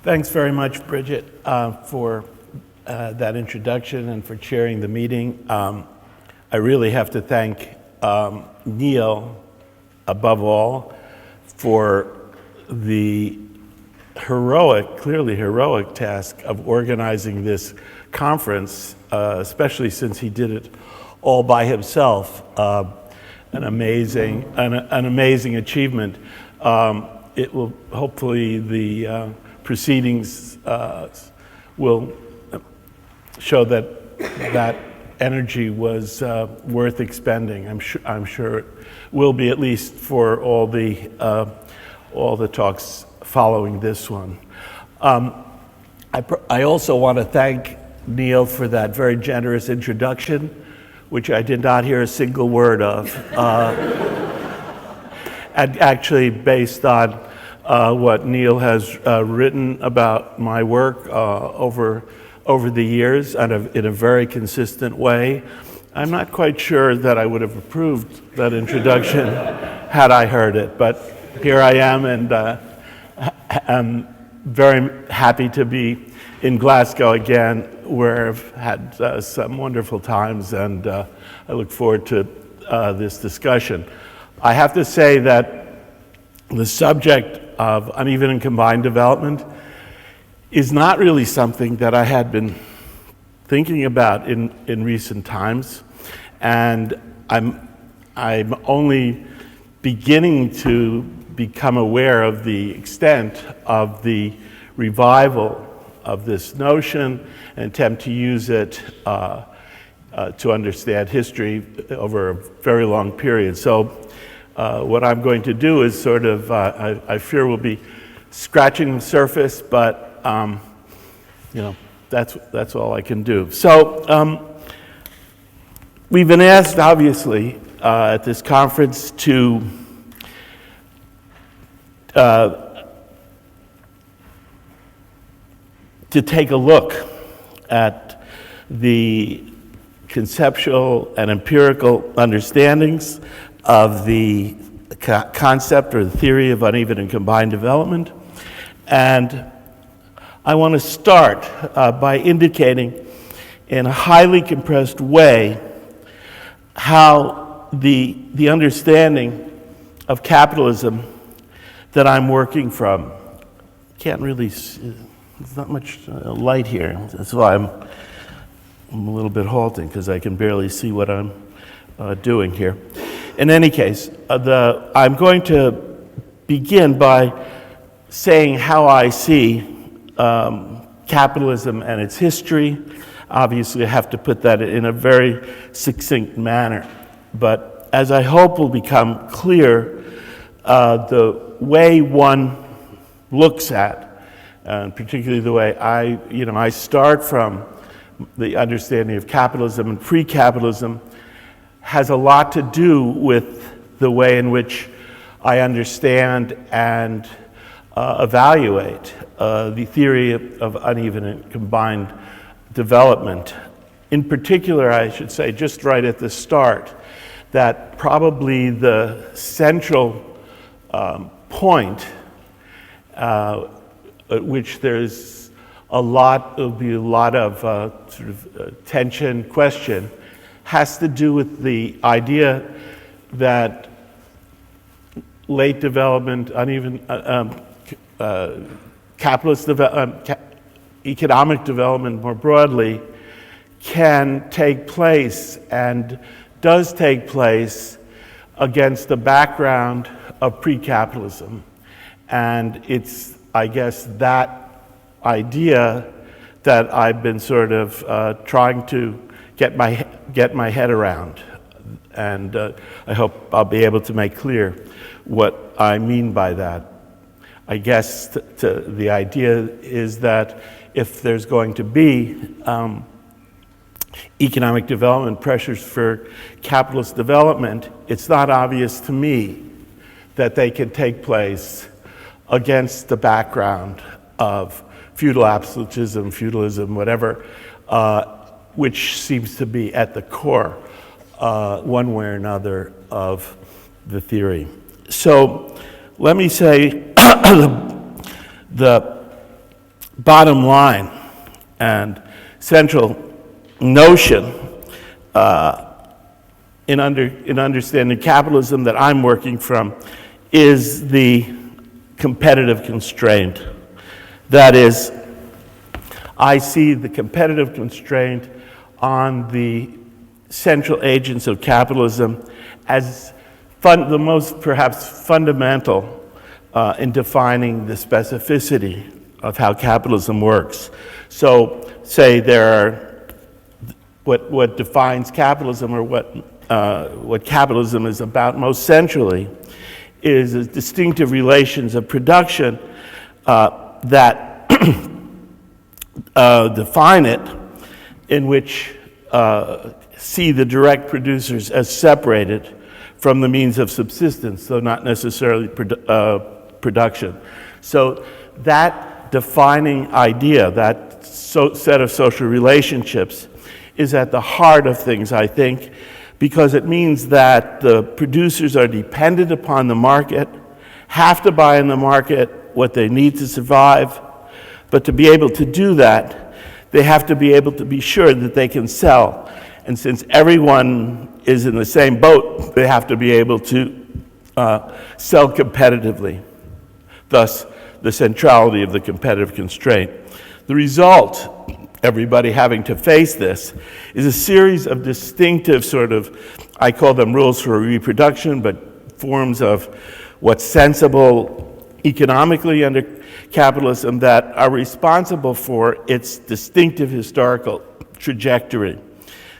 Thanks very much, Bridget, for that introduction and for chairing the meeting. I really have to thank Neil, above all, for the clearly heroic task of organizing this conference, especially since he did it all by himself. An amazing achievement. It will hopefully the proceedings will show that energy was worth expending. I'm sure it will be, at least for all the talks following this one. I also want to thank Neil for that very generous introduction, which I did not hear a single word of, and actually based on what Neil has written about my work over the years and in a very consistent way. I'm not quite sure that I would have approved that introduction had I heard it, but here I am, and I'm very happy to be in Glasgow again, where I've had some wonderful times, and I look forward to this discussion. I have to say that the subject of uneven and combined development is not really something that I had been thinking about in recent times, and I'm only beginning to become aware of the extent of the revival of this notion and attempt to use it to understand history over a very long period. So what I'm going to do is sort of, I fear we'll be scratching the surface, but that's all I can do. So we've been asked, obviously, at this conference to take a look at the conceptual and empirical understandings of the concept or the theory of uneven and combined development. And I want to start by indicating in a highly compressed way how the understanding of capitalism that I'm working from, can't really, there's not much light here. That's why I'm a little bit halting, because I can barely see what I'm doing here. In any case, I'm going to begin by saying how I see capitalism and its history. Obviously, I have to put that in a very succinct manner. But as I hope will become clear, the way one looks at, and particularly the way I start from the understanding of capitalism and pre-capitalism, has a lot to do with the way in which I understand and evaluate the theory of uneven and combined development. In particular, I should say, just right at the start, that probably the central point at which there's will be a lot of tension, question, has to do with the idea that late development, uneven, capitalist economic development more broadly can take place and does take place against the background of pre-capitalism. And it's, I guess, that idea that I've been sort of trying to get my head around. And I hope I'll be able to make clear what I mean by that. I guess the idea is that if there's going to be economic development pressures for capitalist development, it's not obvious to me that they can take place against the background of feudal absolutism, feudalism, whatever, which seems to be at the core, one way or another, of the theory. So let me say the bottom line and central notion in understanding capitalism that I'm working from is the competitive constraint. That is, I see the competitive constraint on the central agents of capitalism as the most perhaps fundamental in defining the specificity of how capitalism works. So, say there are what defines capitalism, or what capitalism is about most centrally, is the distinctive relations of production that define it, in which see the direct producers as separated from the means of subsistence, though not necessarily production. So that defining idea, that set of social relationships, is at the heart of things, I think, because it means that the producers are dependent upon the market, have to buy in the market what they need to survive, but to be able to do that, they have to be able to be sure that they can sell. And since everyone is in the same boat, they have to be able to sell competitively. Thus, the centrality of the competitive constraint. The result, everybody having to face this, is a series of distinctive sort of, I call them rules for reproduction, but forms of what's sensible economically under capitalism that are responsible for its distinctive historical trajectory.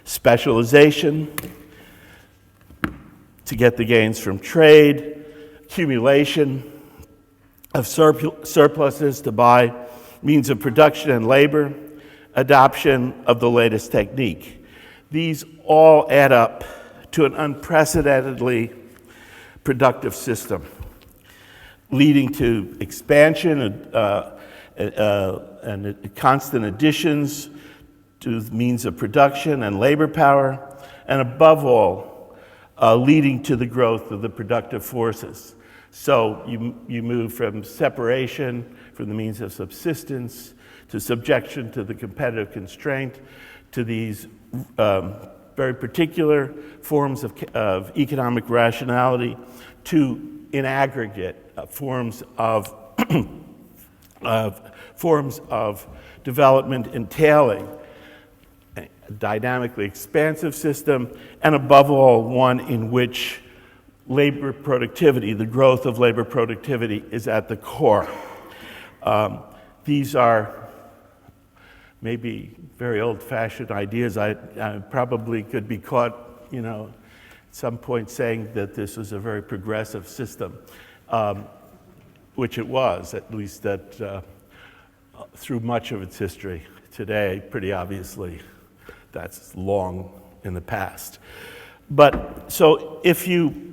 Specialization to get the gains from trade, accumulation of surpluses to buy means of production and labor, adoption of the latest technique. These all add up to an unprecedentedly productive system, leading to expansion and constant additions to means of production and labor power, and above all, leading to the growth of the productive forces. So you move from separation from the means of subsistence to subjection to the competitive constraint to these very particular forms of economic rationality to, in aggregate, forms of development entailing a dynamically expansive system, and above all, one in which labor productivity, the growth of labor productivity, is at the core. These are maybe very old-fashioned ideas. I probably could be caught, at some point saying that this was a very progressive system, which it was, at least that through much of its history. Today, pretty obviously, that's long in the past. But so if you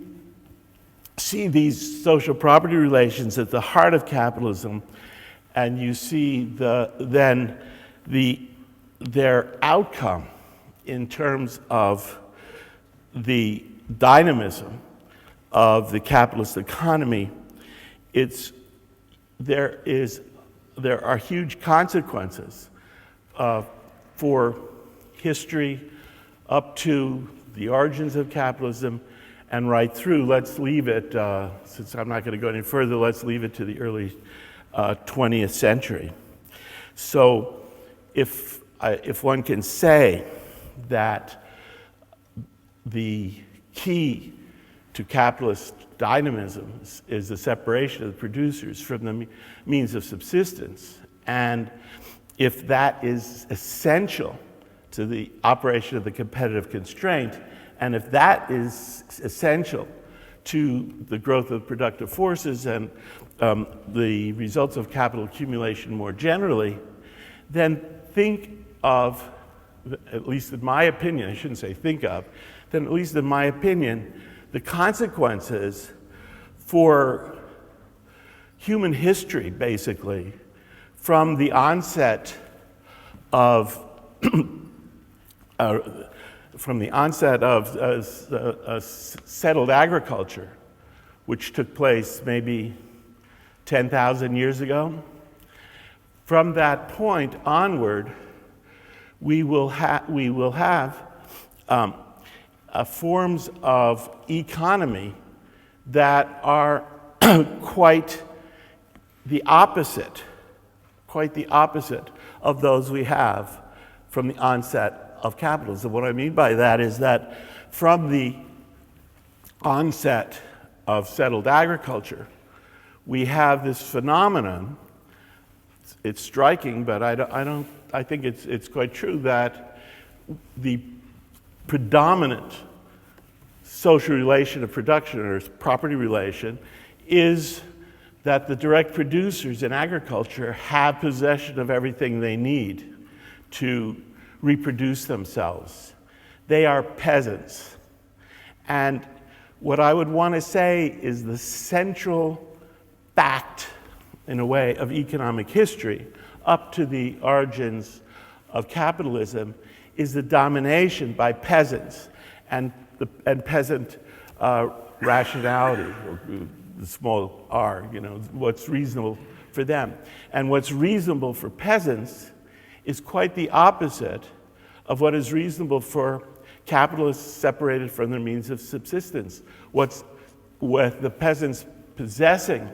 see these social property relations at the heart of capitalism, and you see their outcome in terms of the dynamism of the capitalist economy, there are huge consequences for history up to the origins of capitalism and right through. Let's leave it, since I'm not going to go any further, let's leave it to the early 20th century. So if one can say that the key to capitalist dynamism is the separation of the producers from the means of subsistence, and if that is essential to the operation of the competitive constraint, and if that is essential to the growth of productive forces and the results of capital accumulation more generally, then think of, at least in my opinion, I shouldn't say think of, then at least in my opinion, the consequences for human history, basically, from the onset of settled agriculture, which took place maybe 10,000 years ago, From that point onward, we will have forms of economy that are quite the opposite of those we have from the onset of capitalism. What I mean by that is that from the onset of settled agriculture, we have this phenomenon. It's striking, but I think it's quite true that the predominant social relation of production, or property relation, is that the direct producers in agriculture have possession of everything they need to reproduce themselves. They are peasants. And what I would want to say is the central fact, in a way, of economic history up to the origins of capitalism is the domination by peasants and peasant rationality, or the small r, what's reasonable for them. And what's reasonable for peasants is quite the opposite of what is reasonable for capitalists separated from their means of subsistence. What's with the peasants possessing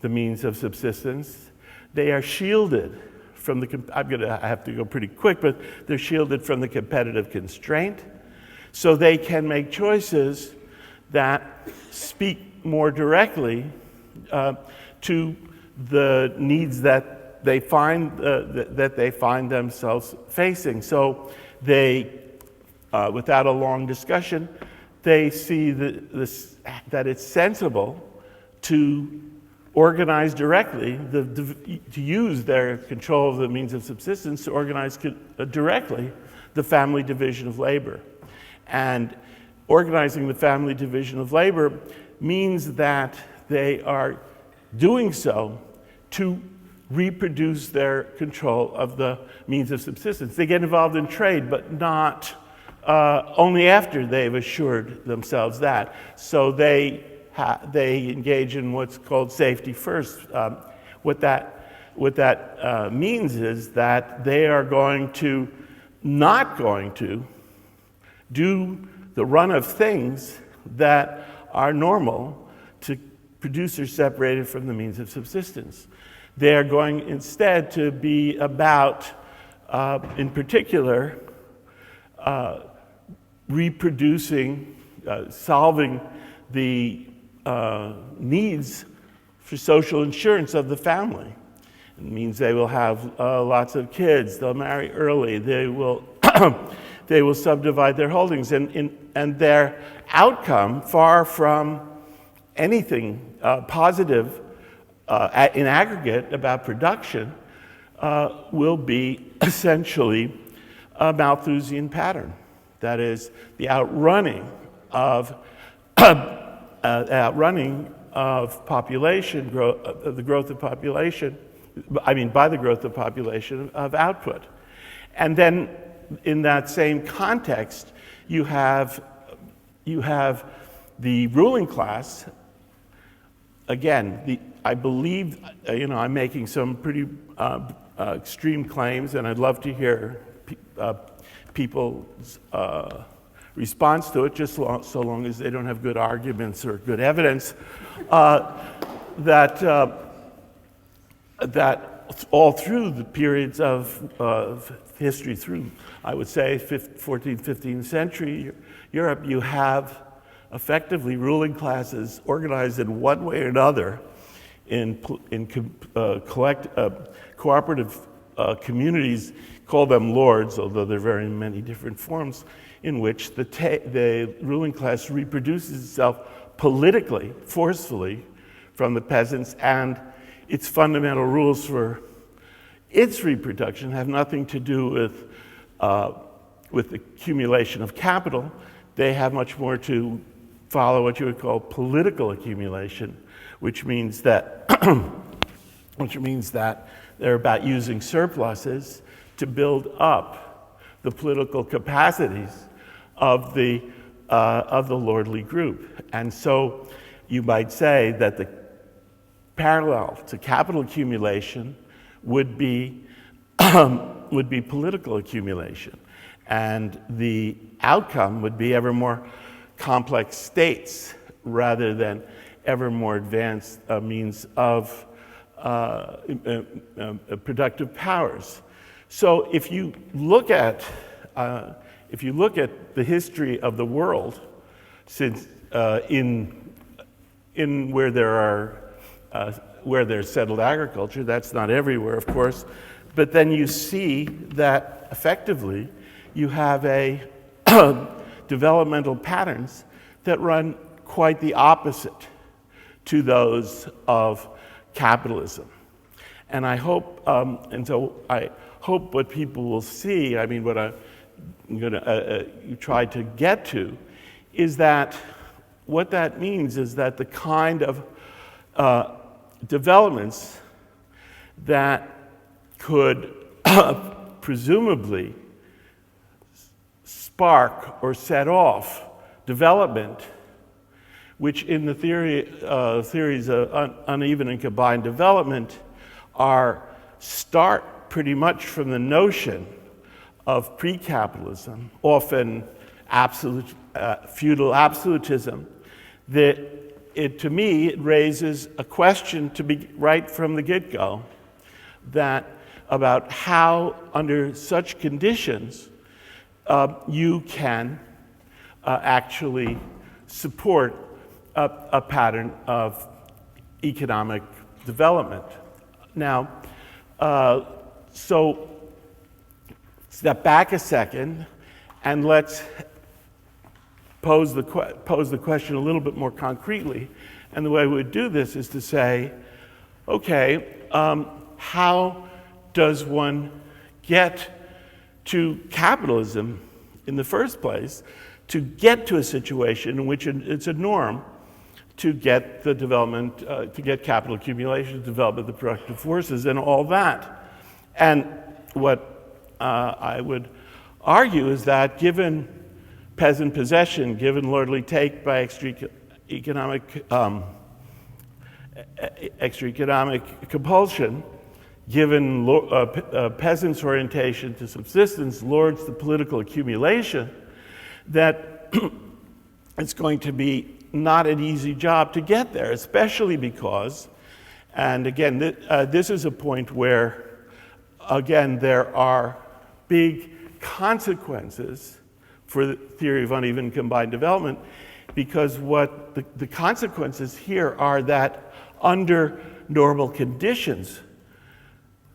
the means of subsistence, they are shielded from I have to go pretty quick, but they're shielded from the competitive constraint, so they can make choices that speak more directly to the needs that they find themselves facing. So they, without a long discussion, they see that it's sensible to organize directly, to use their control of the means of subsistence to organize directly the family division of labor. And organizing the family division of labor means that they are doing so to reproduce their control of the means of subsistence. They get involved in trade, but not only after they've assured themselves that. So they engage in what's called safety first. What that means is that they are not going to do the run of things that are normal to producers separated from the means of subsistence. They are going instead to be about, in particular, reproducing, solving the needs for social insurance of the family. It means they will have lots of kids, they'll marry early, they will they will subdivide their holdings, and their outcome, far from anything positive in aggregate about production, will be essentially a Malthusian pattern. That is, the outrunning of population growth, the growth of population. By the growth of population of output, and then in that same context, you have the ruling class. Again, I believe I'm making some pretty extreme claims, and I'd love to hear people's response to it, just so long as they don't have good arguments or good evidence, that all through the periods of history, through, I would say, 14th, 15th century Europe, you have effectively ruling classes organized in one way or another in cooperative communities, call them lords, although there are very many different forms, in which the ruling class reproduces itself politically, forcefully, from the peasants, and its fundamental rules for its reproduction have nothing to do with accumulation of capital. They have much more to follow what you would call political accumulation, which means that they're about using surpluses to build up the political capacities of the lordly group. And so you might say that the parallel to capital accumulation would be would be political accumulation, and the outcome would be ever more complex states rather than ever more advanced means of productive powers. So if you look at the history of the world, since in where there's settled agriculture, that's not everywhere, of course, but then you see that effectively you have a developmental patterns that run quite the opposite to those of capitalism. And I hope, I hope what people will see, I mean, what I'm going to try to get to, is that what that means is that the kind of developments that could presumably spark or set off development, which in the theories of uneven and combined development start pretty much from the notion of pre-capitalism, often feudal absolutism, that to me it raises a question to be right from the get-go, that about how under such conditions you can actually support a pattern of economic development. Now, so step back a second and let's pose the question a little bit more concretely. And the way we would do this is to say, okay, how does one get to capitalism in the first place, to get to a situation in which it's a norm to get the development, to get capital accumulation, to develop the productive forces and all that. And what I would argue is that given peasant possession, given lordly take by extra economic compulsion, given peasants' orientation to subsistence, lords to political accumulation, that it's going to be not an easy job to get there, especially because, and again, this is a point where, again, there are big consequences for the theory of uneven combined development, because what the consequences here are that under normal conditions,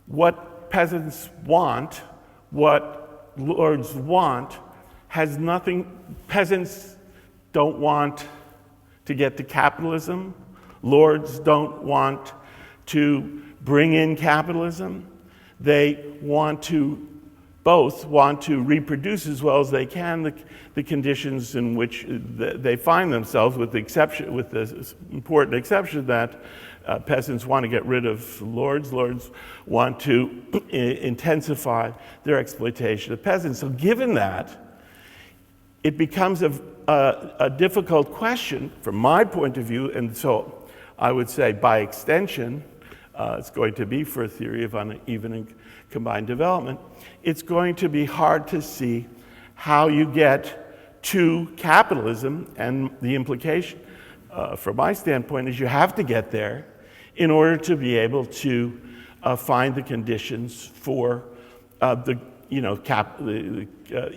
what peasants want, what lords want, has nothing. Peasants don't want to get to capitalism. Lords don't want to bring in capitalism. They both want to reproduce as well as they can the conditions in which they find themselves, with the important exception that peasants want to get rid of lords. Lords want to intensify their exploitation of peasants. So given that, it becomes a difficult question from my point of view, and so I would say by extension, it's going to be for a theory of uneven and combined development, it's going to be hard to see how you get to capitalism, and the implication from my standpoint is you have to get there in order to be able to find the conditions for the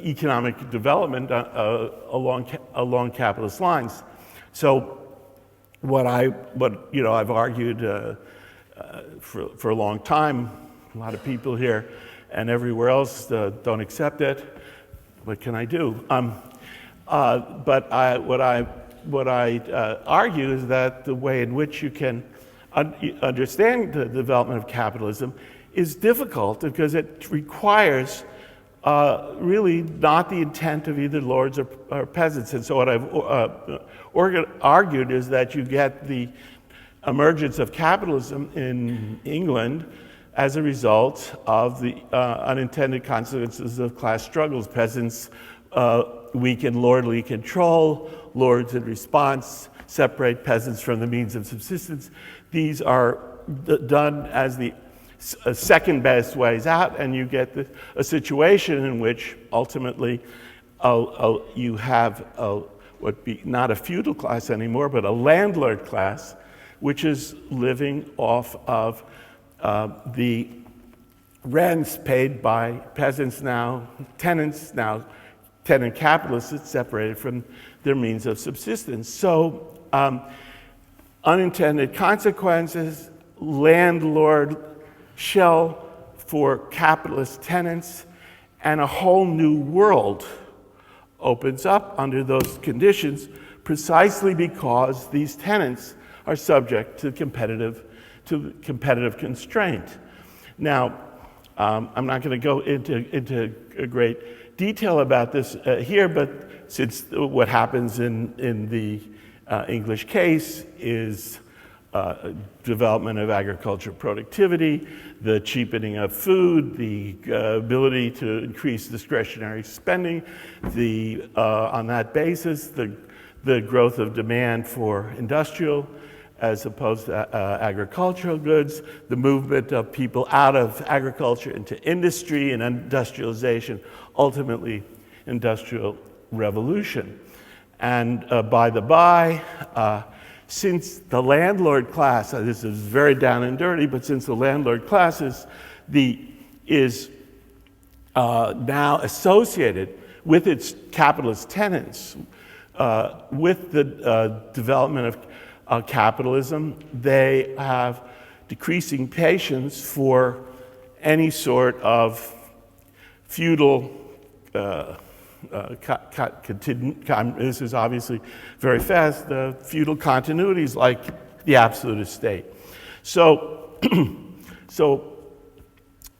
economic development along capitalist lines. So what I've argued for a long time, a lot of people here and everywhere else don't accept it. What can I do? But what I argue is that the way in which you can understand the development of capitalism is difficult, because it requires really not the intent of either lords or peasants. And so what I've argued is that you get the emergence of capitalism in England as a result of the unintended consequences of class struggles. Peasants weaken lordly control, lords in response separate peasants from the means of subsistence. These are done as the second best ways out, and you get a situation in which ultimately you have not a feudal class anymore, but a landlord class, which is living off of the rents paid by peasants now, tenants now, tenant capitalists that's separated from their means of subsistence. So unintended consequences, landlord shell for capitalist tenants, and a whole new world opens up under those conditions precisely because these tenants are subject to competitive constraint. Now, I'm not going to go into great detail about this here, but since what happens in the English case is development of agricultural productivity, the cheapening of food, the ability to increase discretionary spending, on that basis, the growth of demand for industrial as opposed to agricultural goods, the movement of people out of agriculture into industry and industrialization, ultimately industrial revolution. And by the by, since the landlord class, this is very down and dirty, but since the landlord class is now associated with its capitalist tenants, with the development of capitalism, they have decreasing patience for any sort of feudal this is obviously very fast, the feudal continuities like the absolute state. So,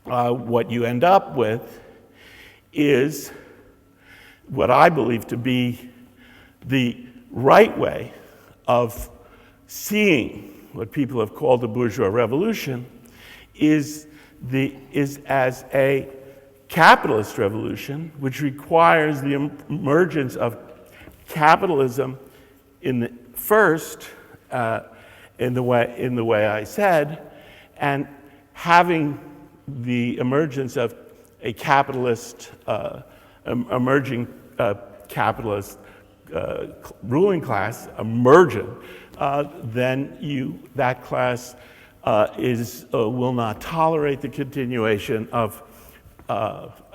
what you end up with is what I believe to be the right way of seeing what people have called the bourgeois revolution is as a capitalist revolution, which requires the emergence of capitalism in the way I said, and having the emergence of a capitalist emerging capitalist ruling class emerging, then that class will not tolerate the continuation of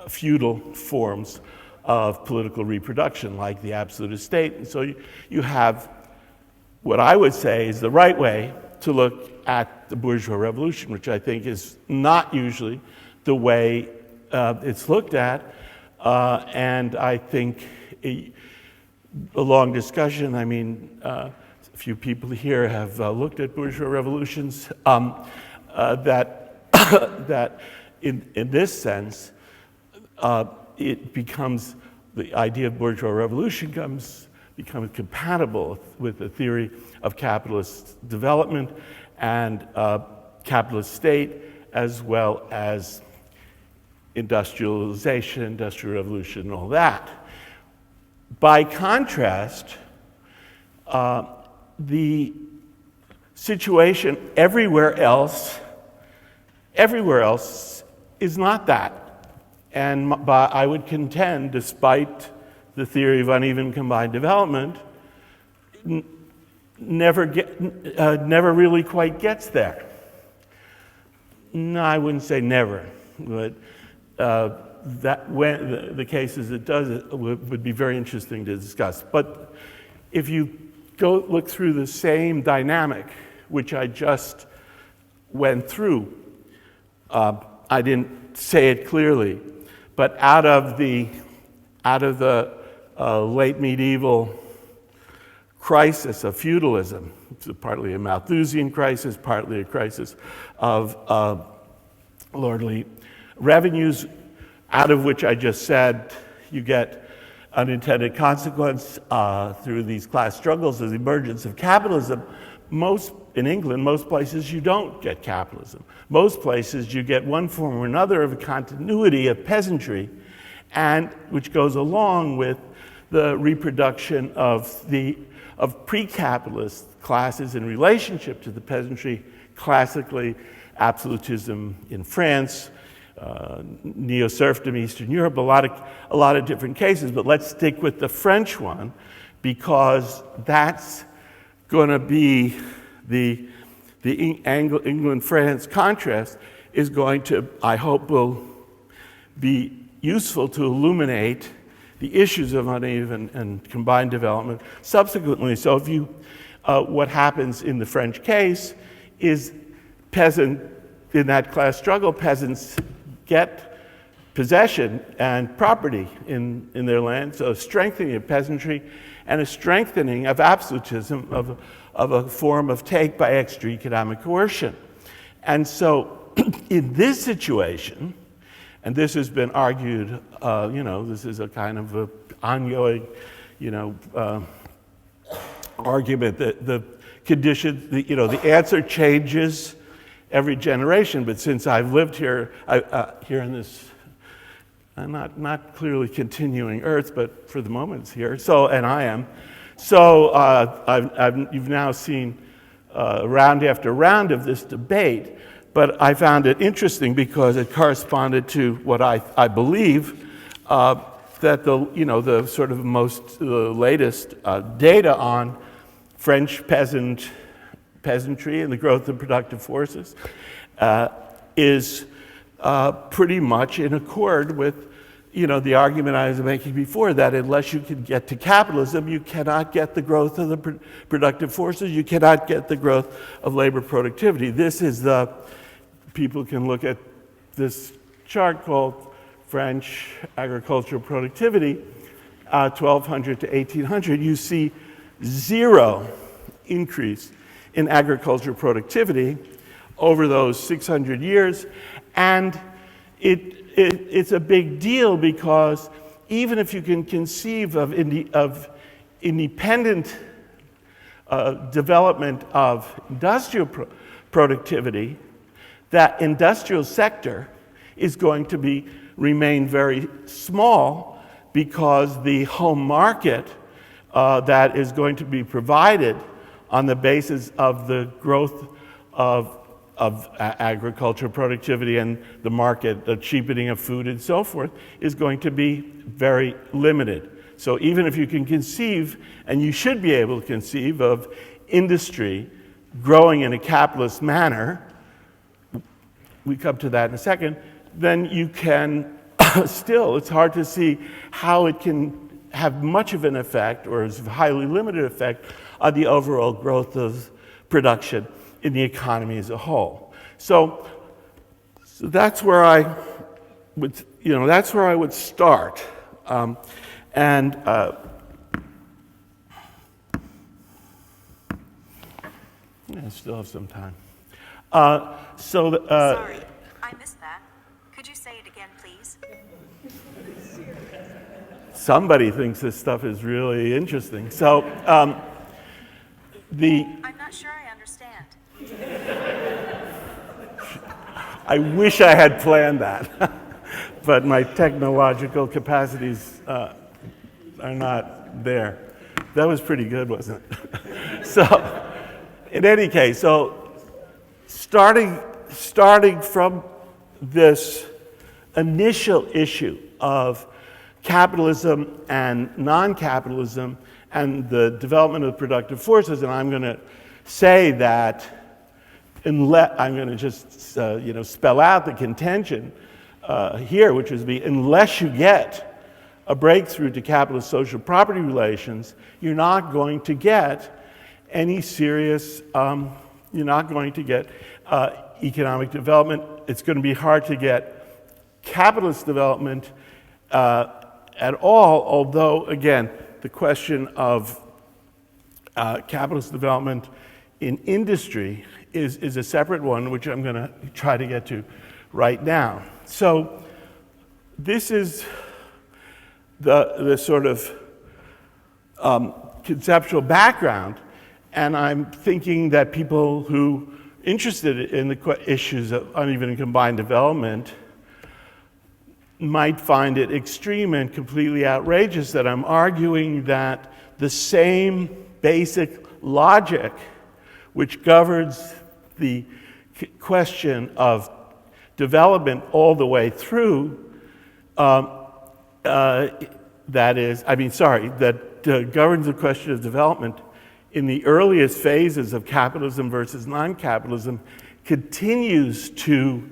feudal forms of political reproduction like the absolute state. And so you have what I would say is the right way to look at the bourgeois revolution, which I think is not usually the way it's looked at. And I think a long discussion, I mean, a few people here have looked at bourgeois revolutions, that in this sense, it becomes, the idea of bourgeois revolution becomes compatible with the theory of capitalist development and capitalist state, as well as industrialization, industrial revolution, and all that. By contrast, the situation everywhere else is not that. And I would contend, despite the theory of uneven combined development, never really quite gets there. No, I wouldn't say never, but that when the cases it does it would be very interesting to discuss. But if you go look through the same dynamic, which I just went through, I didn't say it clearly, but out of the late medieval crisis of feudalism, it's partly a Malthusian crisis, partly a crisis of lordly revenues, out of which I just said you get unintended consequence through these class struggles, the emergence of capitalism. In England, most places you don't get capitalism. Most places you get one form or another of a continuity of peasantry, and which goes along with the reproduction of pre-capitalist classes in relationship to the peasantry, classically absolutism in France, neo-serfdom Eastern Europe, a lot of different cases. But let's stick with the French one, because that's going to be the England-France contrast is going to, I hope, will be useful to illuminate the issues of uneven and combined development subsequently. So if you, what happens in the French case is in that class struggle, peasants get possession and property in their land, so a strengthening of peasantry and a strengthening of absolutism, of a form of take by extra economic coercion. And so in this situation, and this has been argued, this is a kind of a ongoing, argument that the conditions, the answer changes every generation. But since I've lived here, here in this, not clearly continuing Earth, but for the moment it's here. So, and I am. So you've now seen round after round of this debate. But I found it interesting because it corresponded to what I believe that the sort of the latest data on French peasantry and the growth of productive forces is pretty much in accord with the argument I was making before, that unless you can get to capitalism, you cannot get the growth of the productive forces, you cannot get the growth of labor productivity. This is people can look at this chart called French agricultural productivity, 1200 to 1800. You see zero increase in agricultural productivity over those 600 years. And it's a big deal because even if you can conceive of independent development of industrial productivity, that industrial sector is going to remain very small because the home market that is going to be provided on the basis of the growth of agricultural productivity and the market, the cheapening of food and so forth, is going to be very limited. So even if you can conceive, and you should be able to conceive of industry growing in a capitalist manner, we come to that in a second, then you can still, it's hard to see how it can have much of an effect or is a highly limited effect on the overall growth of production in the economy as a whole. So that's where I would start. I still have some time. Sorry, I missed that. Could you say it again, please? Somebody thinks this stuff is really interesting. So I'm not sure I understand. I wish I had planned that, but my technological capacities are not there. That was pretty good, wasn't it? So, in any case, so starting from this initial issue of capitalism and non-capitalism and the development of productive forces, and I'm going to say that I'm going to just spell out the contention here, which is unless you get a breakthrough to capitalist social property relations, you're not going to get any serious, you're not going to get economic development. It's going to be hard to get capitalist development at all, although, again, the question of capitalist development in industry is a separate one, which I'm going to try to get to right now. So this is the sort of conceptual background, and I'm thinking that people who are interested in the issues of uneven and combined development might find it extreme and completely outrageous that I'm arguing that the same basic logic which governs the question of development all the way through, that governs the question of development in the earliest phases of capitalism versus non-capitalism, continues to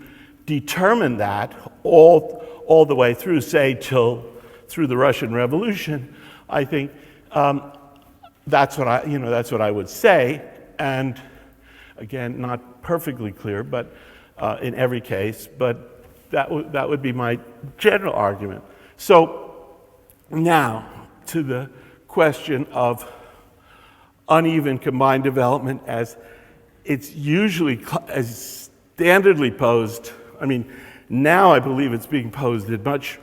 determine that all the way through, say, through the Russian Revolution. I think that's what I would say, and again, not perfectly clear, but in every case, but that would be my general argument. So now to the question of uneven combined development as it's usually as standardly posed. I mean, now I believe it's being posed in much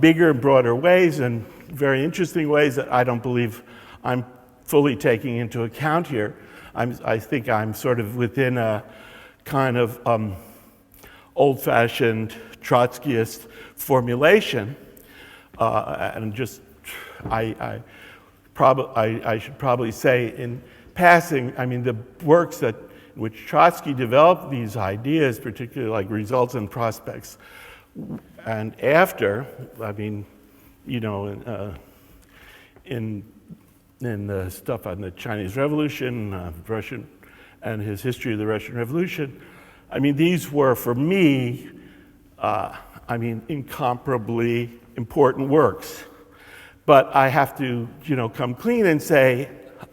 bigger and broader ways and very interesting ways that I don't believe I'm fully taking into account here. I think I'm sort of within a kind of old-fashioned Trotskyist formulation, and just I should probably say in passing, I mean, the works in which Trotsky developed these ideas, particularly like results and prospects, and after, I mean, you know, in the stuff on the Chinese Revolution, Russian, and his history of the Russian Revolution, I mean, these were, for me, I mean, incomparably important works. But I have to, you know, come clean and say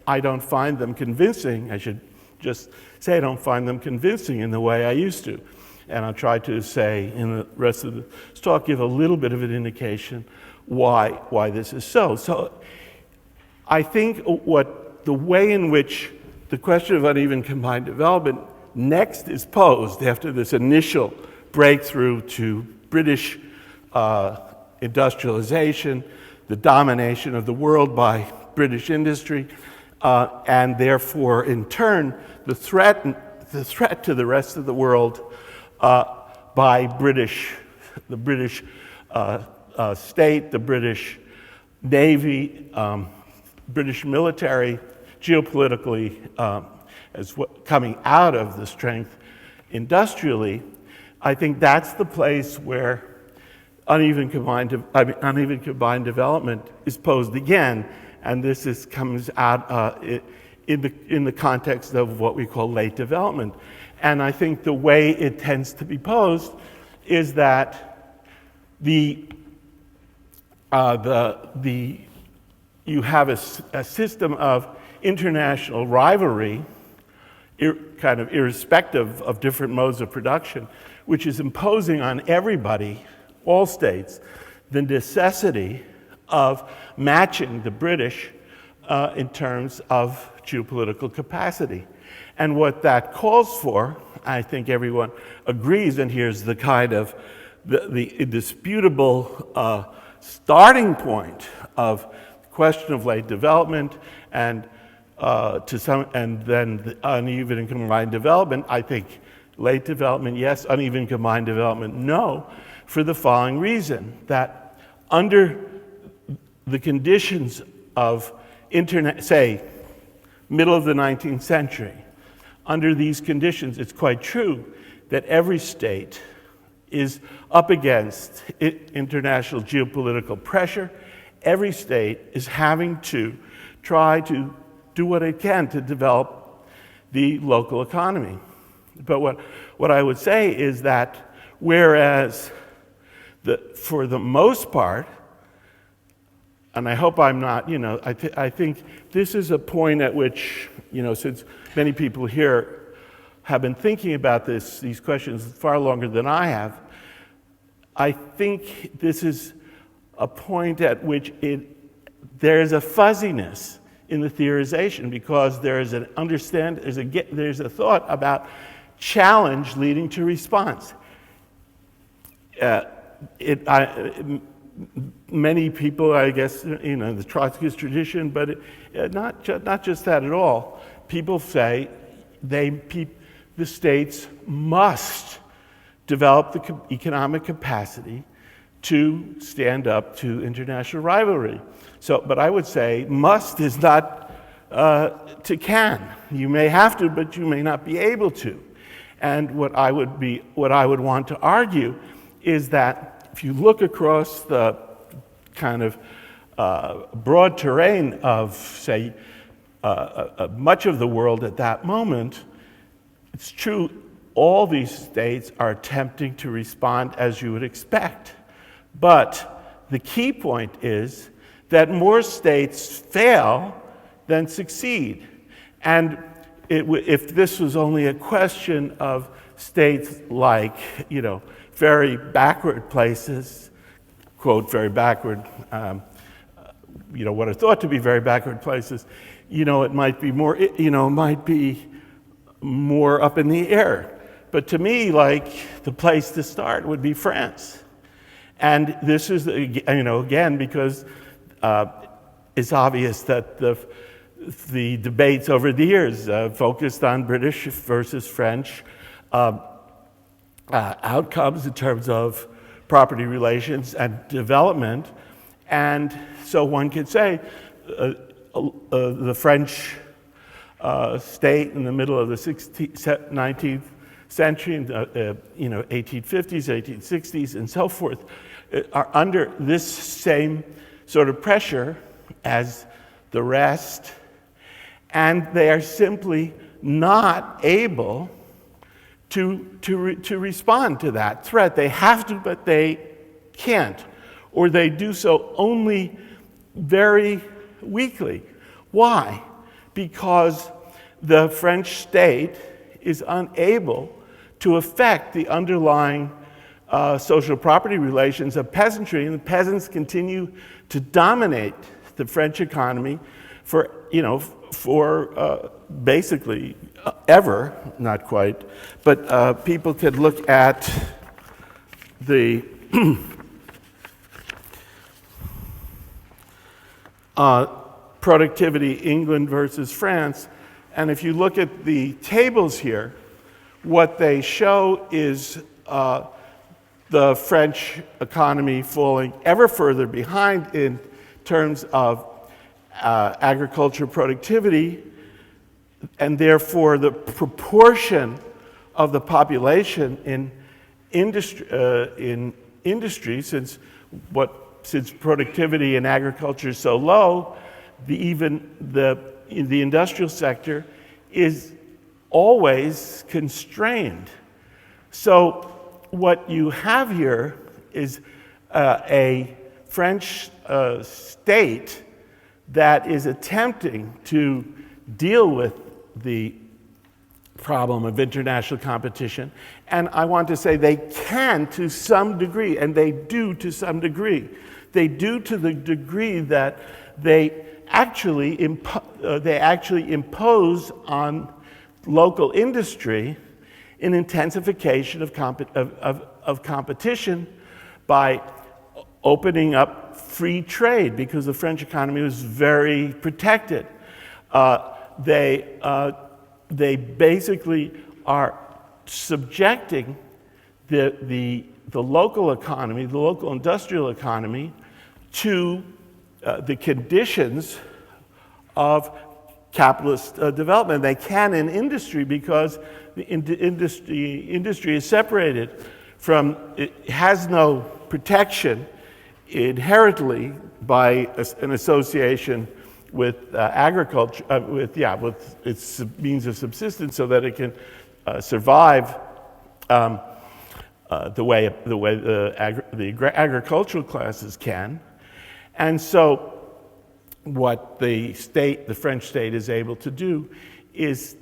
I don't find them convincing. I should just say I don't find them convincing in the way I used to. And I'll try to say in the rest of the talk, give a little bit of an indication why this is so. So I think the way in which the question of uneven combined development next is posed after this initial breakthrough to British industrialization, the domination of the world by British industry, and therefore, in turn, the threat to the rest of the world by the British state, the British Navy, British military, geopolitically, coming out of the strength industrially. I think that's the place where uneven combined development is posed again, and this comes out in the context of what we call late development. And I think the way it tends to be posed is that you have a system of international rivalry, kind of irrespective of different modes of production, which is imposing on everybody, all states, the necessity of matching the British in terms of geopolitical capacity. And what that calls for, I think everyone agrees, and here's the kind of the indisputable starting point of the question of late development and then the uneven and combined development. I think late development, yes. Uneven combined development, no. For the following reason, that under the conditions of internet, say, middle of the 19th century, under these conditions, it's quite true that every state is up against international geopolitical pressure. Every state is having to try to do what it can to develop the local economy. But what I would say is that whereas for the most part, and I hope I'm not, you know, I think this is a point at which, you know, since many people here have been thinking about these questions far longer than I have, I think this is a point at which there's a fuzziness in the theorization, because there's a thought about challenge leading to response. Many people, I guess, you know, the Trotskyist tradition, but not just that at all. People say the states must develop the economic capacity to stand up to international rivalry. So, but I would say must is not to can. You may have to, but you may not be able to. And what I would want to argue is that if you look across the kind of broad terrain of, say, much of the world at that moment, it's true all these states are attempting to respond as you would expect. But the key point is that more states fail than succeed. And if this was only a question of states like, very backward places, quote, very backward, what are thought to be very backward places, it might be more, more up in the air. But to me, the place to start would be France. And this is, again, because it's obvious that the debates over the years focused on British versus French outcomes in terms of property relations and development. And so one could say the French state in the middle of the 19th century, 1850s, 1860s, and so forth, are under this same sort of pressure as the rest, and they are simply not able to respond to that threat. They have to, but they can't, or they do so only very weakly. Why? Because the French state is unable to affect the underlying social property relations of peasantry, and the peasants continue to dominate the French economy for basically ever, not quite, but people could look at the productivity England versus France, and if you look at the tables here, what they show is the French economy falling ever further behind in terms of agriculture productivity, and therefore the proportion of the population in industry, since productivity in agriculture is so low, the industrial sector is always constrained. So what you have here is a French state that is attempting to deal with the problem of international competition. And I want to say they can to some degree, and they do to some degree. They do to the degree that they actually impose on local industry an intensification of competition by opening up free trade, because the French economy was very protected. They basically are subjecting the local economy, the local industrial economy, to the conditions of capitalist development. They can in industry because the industry is separated from, it has no protection inherently by an association with agriculture, with its means of subsistence, so that it can survive the way the agricultural classes can. And so what the French state is able to do is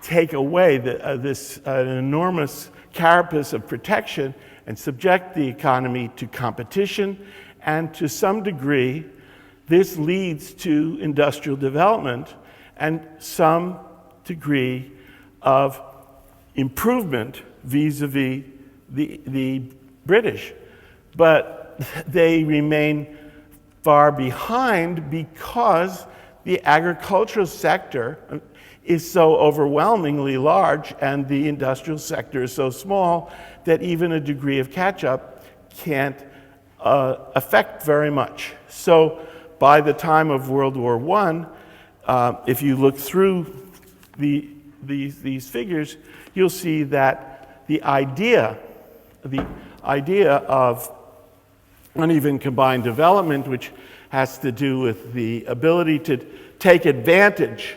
take away this enormous carapace of protection and subject the economy to competition, and to some degree this leads to industrial development and some degree of improvement vis-a-vis the British. But they remain far behind because the agricultural sector is so overwhelmingly large and the industrial sector is so small that even a degree of catch-up can't affect very much. So by the time of World War I, if you look through the these figures, you'll see that the idea of uneven combined development, which has to do with the ability to take advantage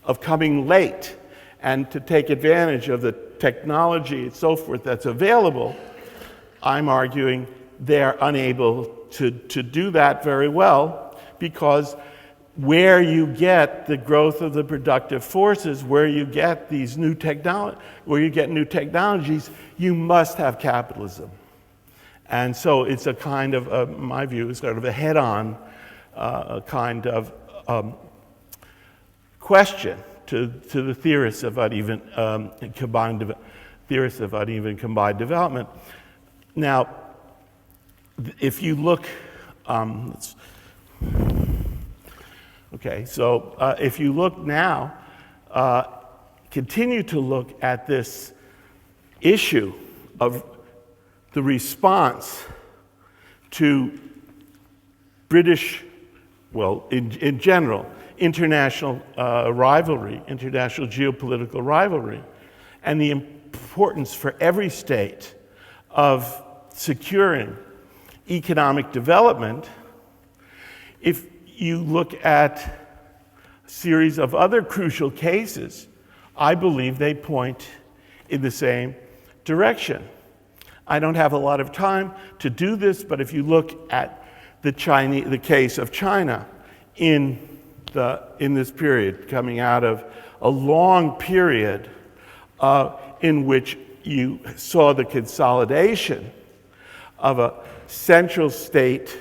of coming late and to take advantage of the technology and so forth that's available, I'm arguing they're unable to do that very well, because where you get the growth of the productive forces, where you get these new technologies, you must have capitalism. And so it's a kind of, my view is sort of a head-on kind of question to the theorists of uneven combined development. Now, if you look, if you look now, continue to look at this issue of the response to British, well, in general, international rivalry, international geopolitical rivalry, and the importance for every state of securing economic development. If you look at a series of other crucial cases, I believe they point in the same direction. I don't have a lot of time to do this, but if you look at the case of China in this period, coming out of a long period in which you saw the consolidation of a central state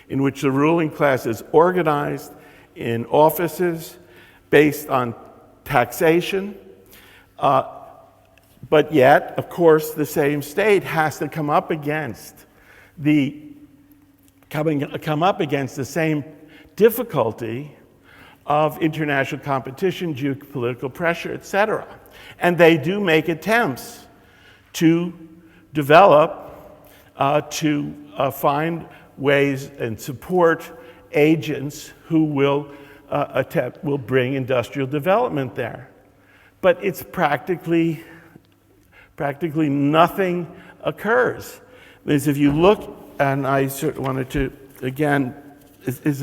in which the ruling class is organized in offices based on taxation, but yet, of course, the same state has to come up against the same difficulty of international competition, geopolitical pressure, etc. And they do make attempts to develop, to find ways and support agents who will bring industrial development there. But it's practically nothing occurs. Because if you look, and I wanted to, again, this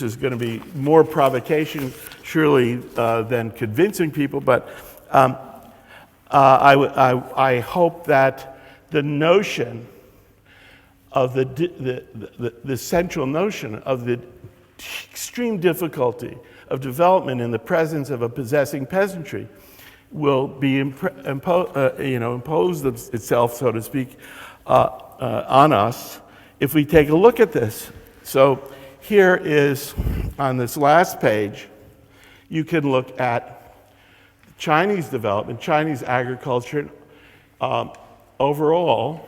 is going to be more provocation, surely, than convincing people, but I hope that the notion of the central notion of the extreme difficulty of development in the presence of a possessing peasantry will be imposed itself, so to speak, on us if we take a look at this. So here is, on this last page, you can look at Chinese development, Chinese agriculture overall,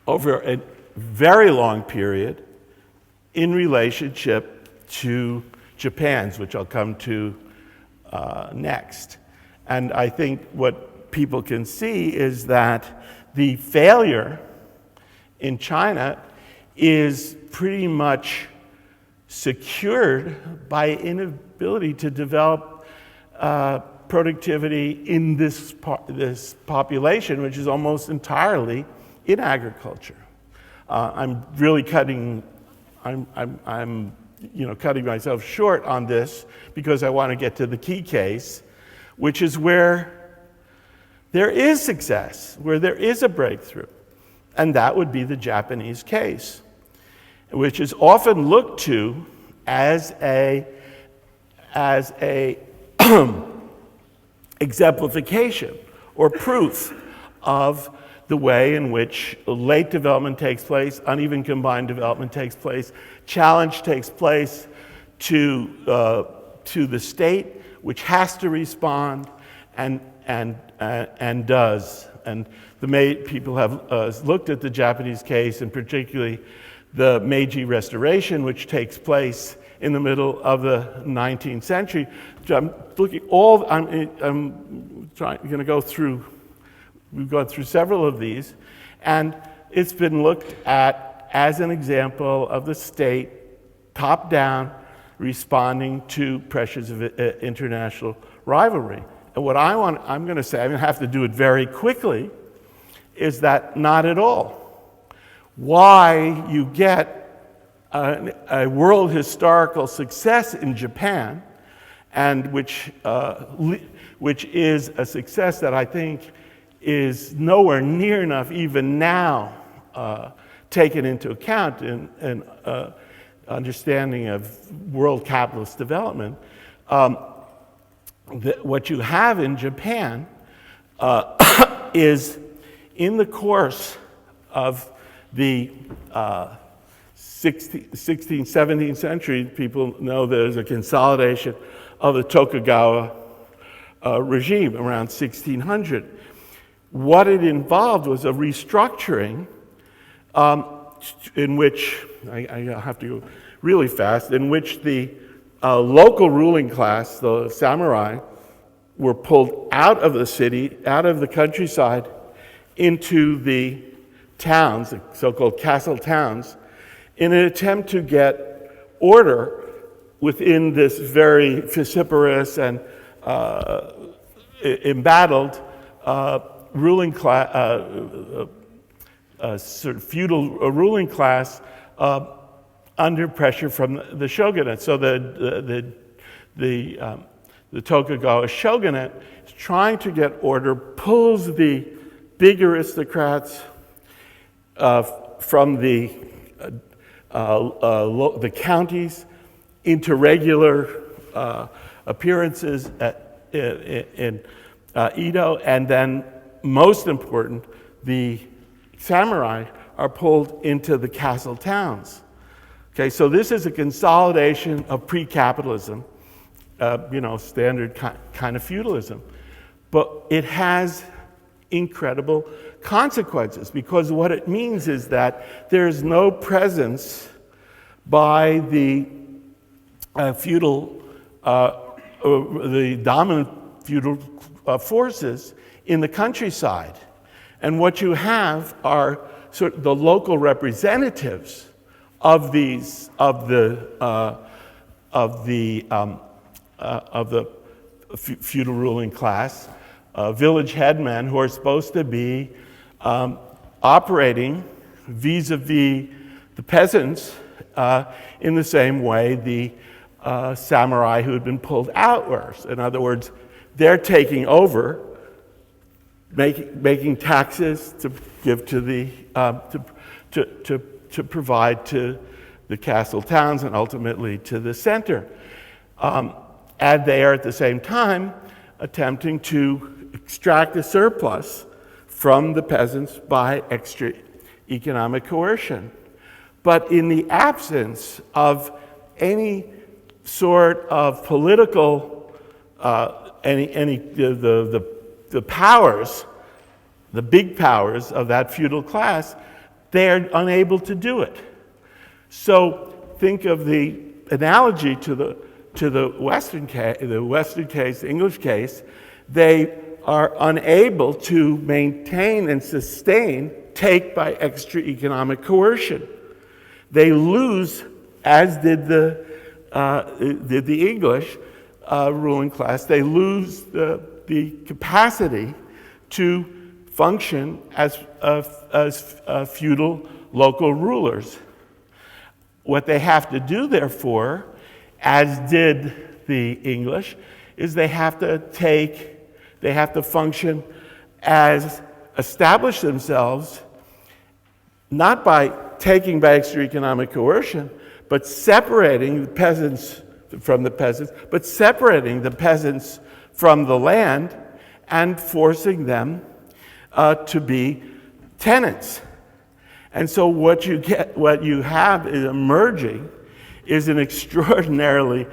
over a very long period in relationship to Japan's, which I'll come to next. And I think what people can see is that the failure in China is pretty much secured by inability to develop productivity in this population, which is almost entirely in agriculture. I'm really cutting myself short on this because I want to get to the key case, which is where there is success, where there is a breakthrough, and that would be the Japanese case, which is often looked to as a exemplification or proof of the way in which late development takes place, uneven combined development takes place, challenge takes place to the state, which has to respond and does. And people have looked at the Japanese case, and particularly the Meiji Restoration, which takes place in the middle of the 19th century. I'm going to go through. We've gone through several of these, and it's been looked at as an example of the state, top-down, responding to pressures of international rivalry. And what I'm going to say, I'm going to have to do it very quickly, is that not at all. Why you get a world historical success in Japan, and which is a success that I think is nowhere near enough even now taken into account in understanding of world capitalist development. What you have in Japan is, in the course of the 16th, 17th century, people know there's a consolidation of the Tokugawa regime around 1600. What it involved was a restructuring in which, I have to go really fast, in which the local ruling class, the samurai, were pulled out of the city, out of the countryside, into the towns, the so-called castle towns, in an attempt to get order within this very vociferous and embattled ruling class, sort of feudal ruling class under pressure from the shogunate. So the Tokugawa shogunate is trying to get order, pulls the big aristocrats from the counties into regular appearances in Edo, and then, most important, the samurai are pulled into the castle towns. Okay, so this is a consolidation of pre-capitalism, standard kind of feudalism. But it has incredible consequences, because what it means is that there is no presence by the the dominant feudal forces in the countryside. And what you have are sort of the local representatives of the feudal ruling class, village headmen who are supposed to be operating vis-a-vis the peasants in the same way the samurai who had been pulled out were. In other words, they're taking over, making taxes to give to the to provide to the castle towns and ultimately to the center. And they are at the same time attempting to extract a surplus from the peasants by extra economic coercion. But in the absence of any sort of political, the powers, the big powers of that feudal class, they're unable to do it. So think of the analogy to the Western case, the English case. They are unable to maintain and sustain take by extra economic coercion. They lose, as did the English ruling class. They lose the capacity to function as feudal local rulers. What they have to do, therefore, as did the English, is they have to function as establish themselves, not by taking by extra economic coercion, but separating the peasants from the peasants, but separating the peasants from the land and forcing them to be tenants. And so what you have is emerging is an extraordinary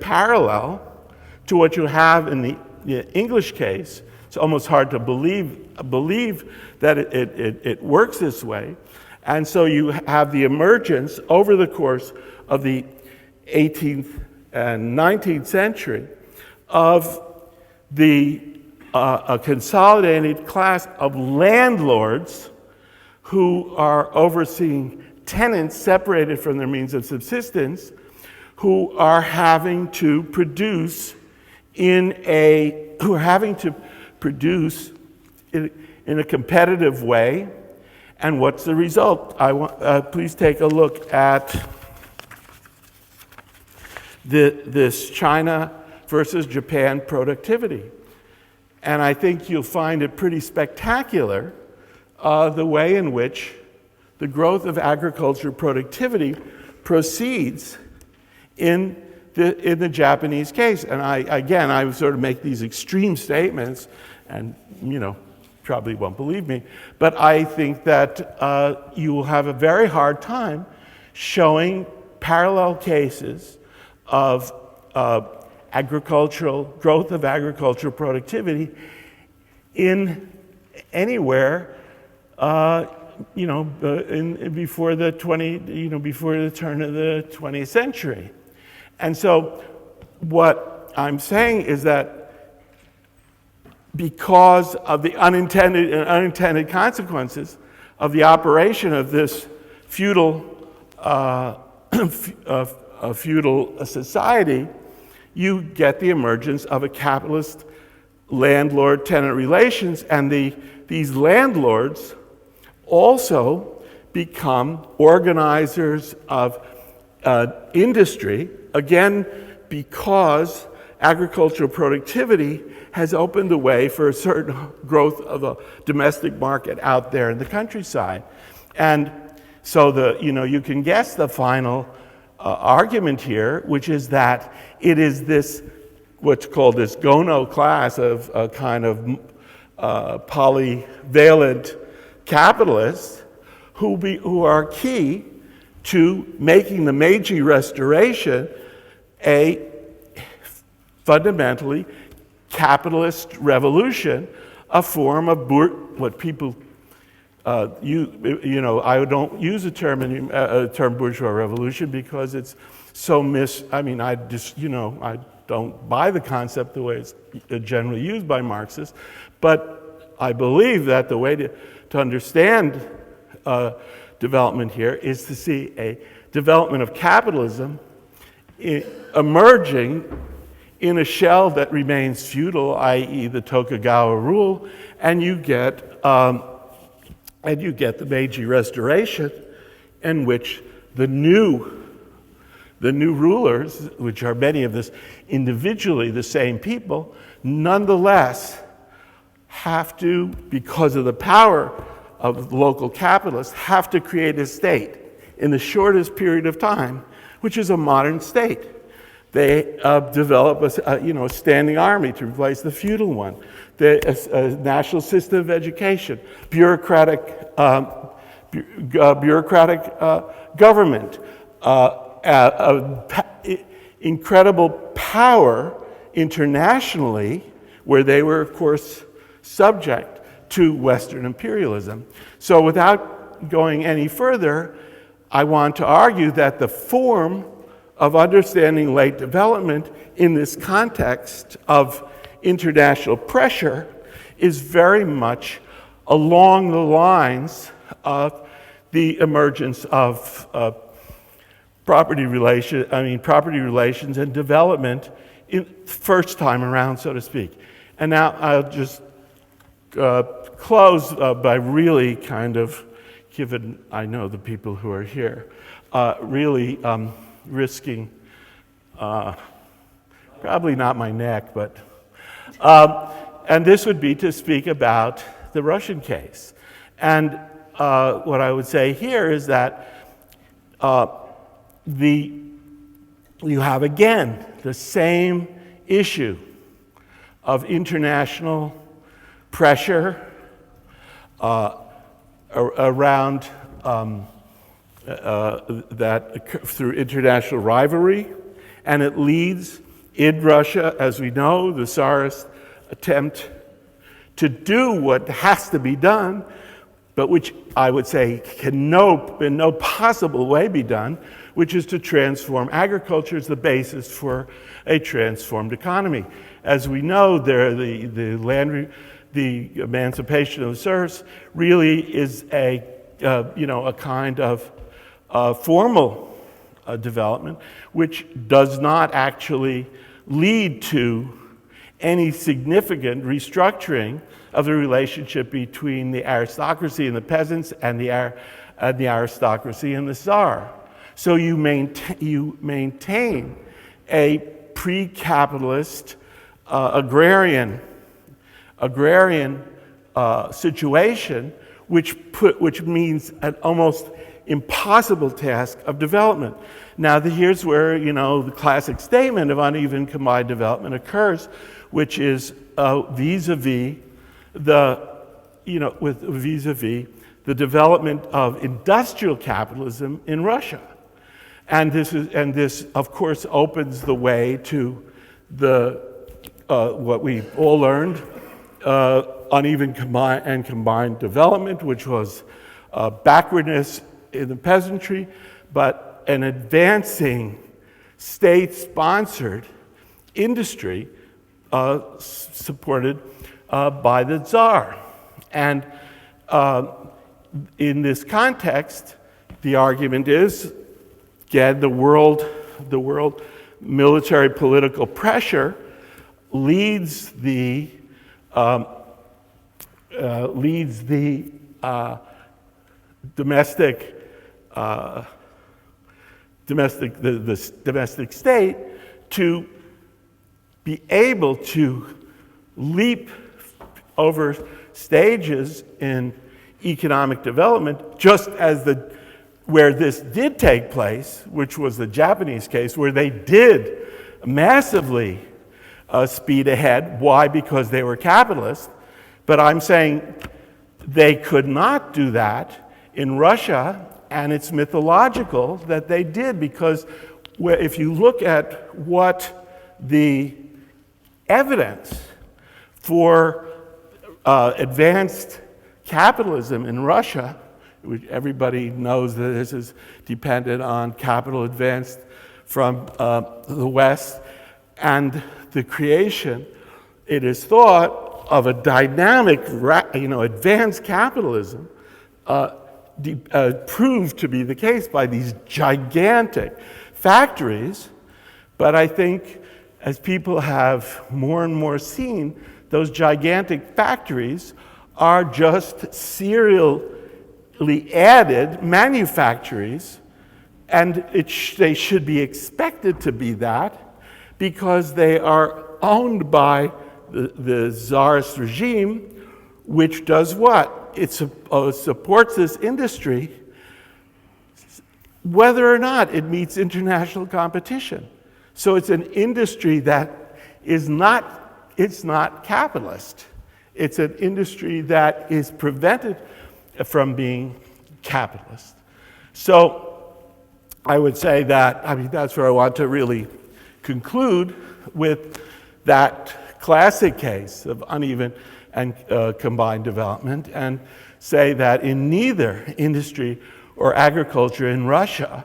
parallel to what you have in the English case. It's almost hard to believe that it works this way. And so you have the emergence over the course of the 18th and 19th century of a consolidated class of landlords who are overseeing tenants separated from their means of subsistence who are having to produce in a competitive way. And what's the result? Please take a look at this China versus Japan productivity. And I think you'll find it pretty spectacular, the way in which the growth of agriculture productivity proceeds in the Japanese case. And I would sort of make these extreme statements, and probably won't believe me, but I think that you will have a very hard time showing parallel cases of growth of agricultural productivity in anywhere, before the turn of the 20th century. And so what I'm saying is that because of the unintended consequences of the operation of this feudal society, you get the emergence of a capitalist landlord-tenant relations, and these landlords also become organizers of industry, again, because agricultural productivity has opened the way for a certain growth of a domestic market out there in the countryside. And so you can guess the final argument here, which is that it is this, what's called this gono class of kind of polyvalent capitalists who are key to making the Meiji Restoration a fundamentally capitalist revolution, a form of what people I don't use the term bourgeois revolution because it's so I don't buy the concept the way it's generally used by Marxists, but I believe that the way to understand development here is to see a development of capitalism emerging in a shell that remains feudal, i.e. the Tokugawa rule, and you get the Meiji Restoration, in which the new rulers, which are many of this individually the same people, nonetheless have to, because of the power of local capitalists, have to create a state in the shortest period of time, which is a modern state. They develop a standing army to replace the feudal one, a national system of education, bureaucratic government, incredible power internationally, where they were, of course, subject to Western imperialism. So without going any further, I want to argue that the form of understanding late development in this context of international pressure is very much along the lines of the emergence of property relations and development in first time around, so to speak. And now I'll just close by really kind of, given I know the people who are here, really risking, probably not my neck, but, and this would be to speak about the Russian case. And what I would say here is that you have again the same issue of international pressure around that through international rivalry, and it leads in Russia, as we know, the Tsarist attempt to do what has to be done, but which I would say can in no possible way be done, which is to transform agriculture as the basis for a transformed economy. As we know, the emancipation of the serfs really is a kind of formal development, which does not actually lead to any significant restructuring of the relationship between the aristocracy and the peasants and the aristocracy and the Tsar. So you maintain a pre-capitalist agrarian situation, which means an almost impossible task of development. Now, here's where the classic statement of uneven combined development occurs, which is vis-a-vis the development of industrial capitalism in Russia, and this of course opens the way to what we all learned, uneven combined development, which was backwardness in the peasantry, but an advancing state-sponsored industry supported by the Tsar. And in this context, the argument is, again, the world military political pressure leads the domestic state to be able to leap over stages in economic development, just as where this did take place, which was the Japanese case, where they did massively speed ahead. Why? Because they were capitalists. But I'm saying they could not do that in Russia, and it's mythological that they did, because if you look at what the evidence for advanced capitalism in Russia, which everybody knows that this is dependent on capital advanced from the West, and the creation, it is thought, of a dynamic, advanced capitalism, proved to be the case by these gigantic factories. But I think as people have more and more seen, those gigantic factories are just serially added manufactories, and they should be expected to be that, because they are owned by the Tsarist regime, which does what? It supports this industry whether or not it meets international competition. So it's an industry that it's not capitalist. It's an industry that is prevented from being capitalist. So I would say that, that's where I want to really conclude with that classic case of uneven and combined development, and say that in neither industry or agriculture in Russia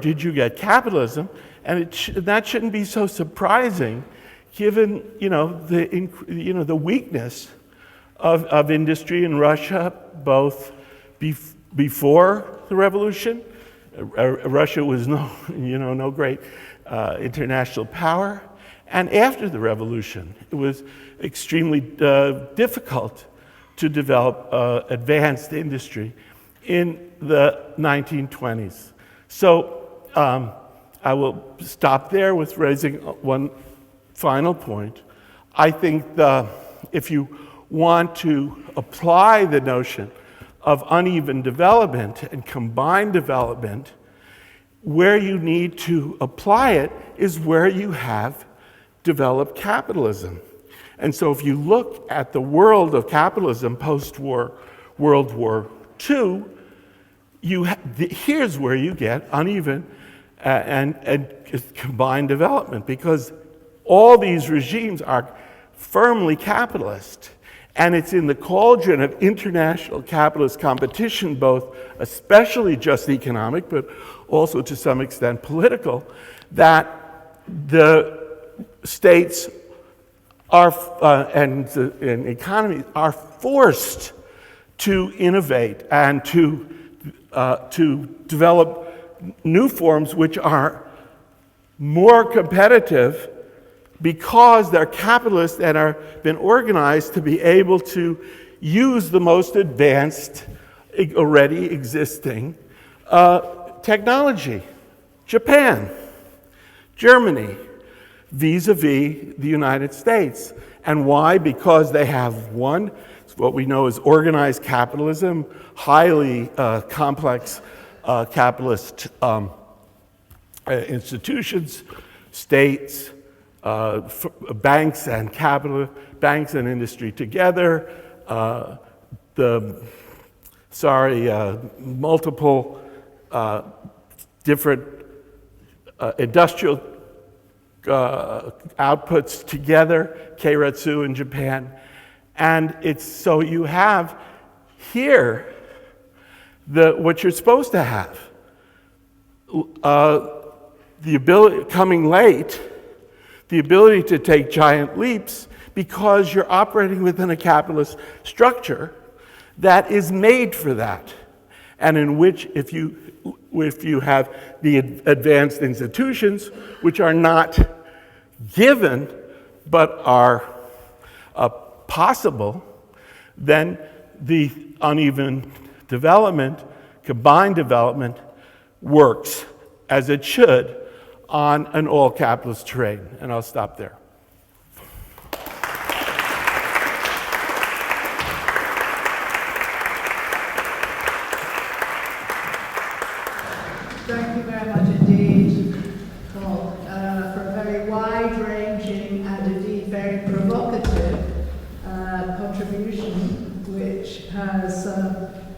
did you get capitalism, and that shouldn't be so surprising, given the weakness of industry in Russia, both before the revolution. Russia was no great international power, and after the revolution, it was extremely difficult to develop advanced industry in the 1920s. So I will stop there with raising one final point. I think if you want to apply the notion of uneven development and combined development, where you need to apply it is where you have developed capitalism. And so if you look at the world of capitalism post-war, World War II, here's where you get uneven and combined development, because all these regimes are firmly capitalist. And it's in the cauldron of international capitalist competition, both especially just economic, but also to some extent political, that the states and economies are forced to innovate and to to develop new forms which are more competitive because they're capitalist and are been organized to be able to use the most advanced, already existing technology. Japan, Germany, vis-a-vis the United States. And why? Because they have one, what we know as organized capitalism, highly complex capitalist institutions, states, banks and capital, banks and industry together, multiple different industrial outputs together, keiretsu in Japan. And it's so you have here what you're supposed to have. The ability, coming late, the ability to take giant leaps because you're operating within a capitalist structure that is made for that, and in which if you have the advanced institutions which are not given but are possible, then the uneven development, combined development, works as it should on an all-capitalist terrain. And I'll stop there. Thank you very much indeed, Paul, for a very wide-ranging and indeed very provocative contribution, which has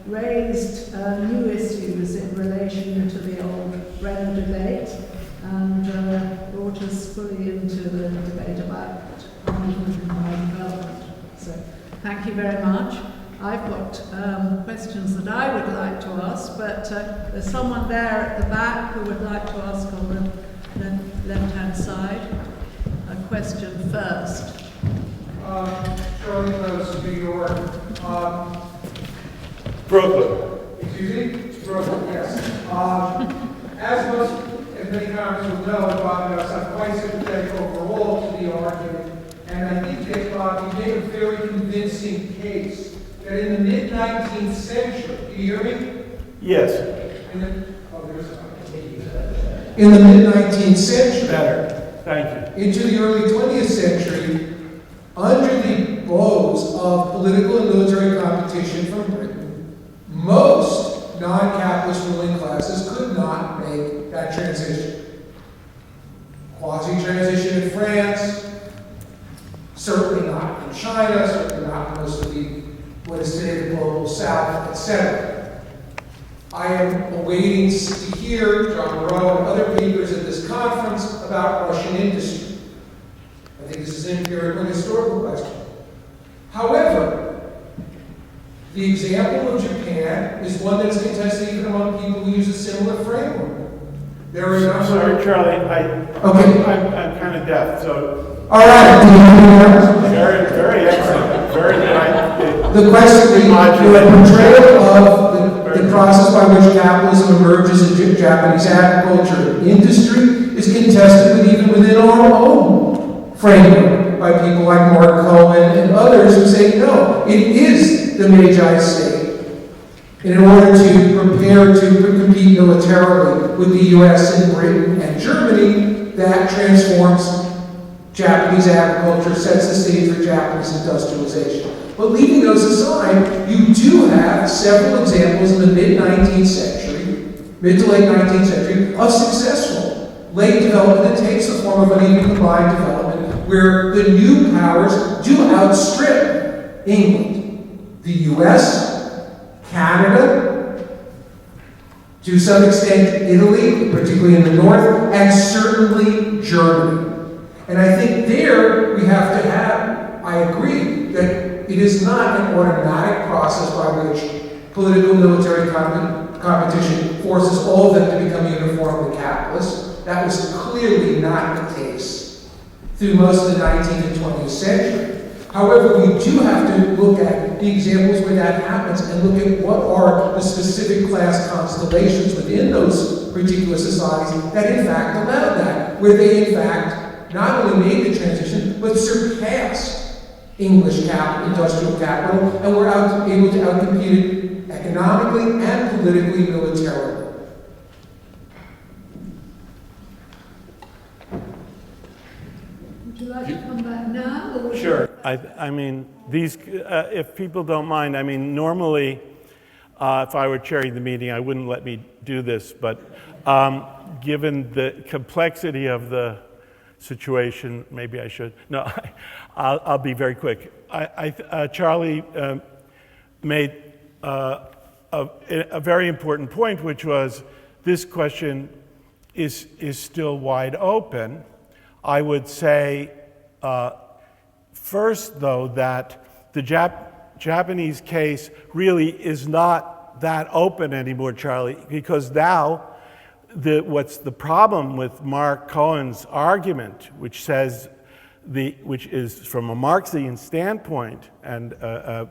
raised new issues in relation to the old Brenner debate and brought us fully into the debate about combined development. So thank you very much. I've got questions that I would like to ask, but there's someone there at the back who would like to ask on the left-hand side a question first. Charlie Rose, New York. Brooklyn. Excuse me? Brooklyn, yes. As most, as many comments will know, Bob and us, I'm quite sympathetic overall to the argument, and I think that Bob, you made a very convincing case that in the mid-19th century, do you hear me? Yes. In the mid-19th century, Better. Thank you. into the early 20th century, under the blows of political and military competition from Britain, most non-capitalist ruling classes could not make that transition. Quasi-transition in France, certainly not in China, certainly not in most of what is today the global south, etc. I am awaiting to hear John Moreau and other papers at this conference about Russian industry. I think this is an empirical and historical question. However, the example of Japan is one that is contested even among people who use a similar framework. There are a number. Sorry, Charlie. I'm kind of deaf, so. All right. Very excellent. Very nice. The question, the portrayal of the process by which capitalism emerges in Japanese agriculture and industry is contested even within our own framework by people like Mark Cohen and others who say, no, it is the Meiji state. In order to prepare to compete militarily with the US and Britain and Germany, that transforms Japanese agriculture, sets the stage for Japanese industrialization. But leaving those aside, you do have several examples in the mid-19th century, mid to late 19th century, of successful late development that takes the form of uneven combined development, where the new powers do outstrip England, the US, Canada, to some extent Italy, particularly in the north, and certainly Germany. And I think there we have to have, I agree, that it is not an automatic process by which political military competition forces all of them to become uniformly capitalist. That was clearly not the case through most of the 19th and 20th century. However, we do have to look at the examples where that happens and look at what are the specific class constellations within those particular societies that in fact allowed that, where they in fact not only made the transition, but surpassed English capital, industrial capital, and were able to outcompete it economically and politically, militarily. Would you like to come back now? Or Sure. I mean, these, if people don't mind, I mean, normally, if I were chairing the meeting, I wouldn't let me do this, but given the complexity of the situation, maybe I should. No, I'll be very quick. Charlie made a very important point, which was this question is still wide open. I would say first, though, that the Japanese case really is not that open anymore, Charlie, because now what's the problem with Mark Cohen's argument, which says which is from a Marxian standpoint and a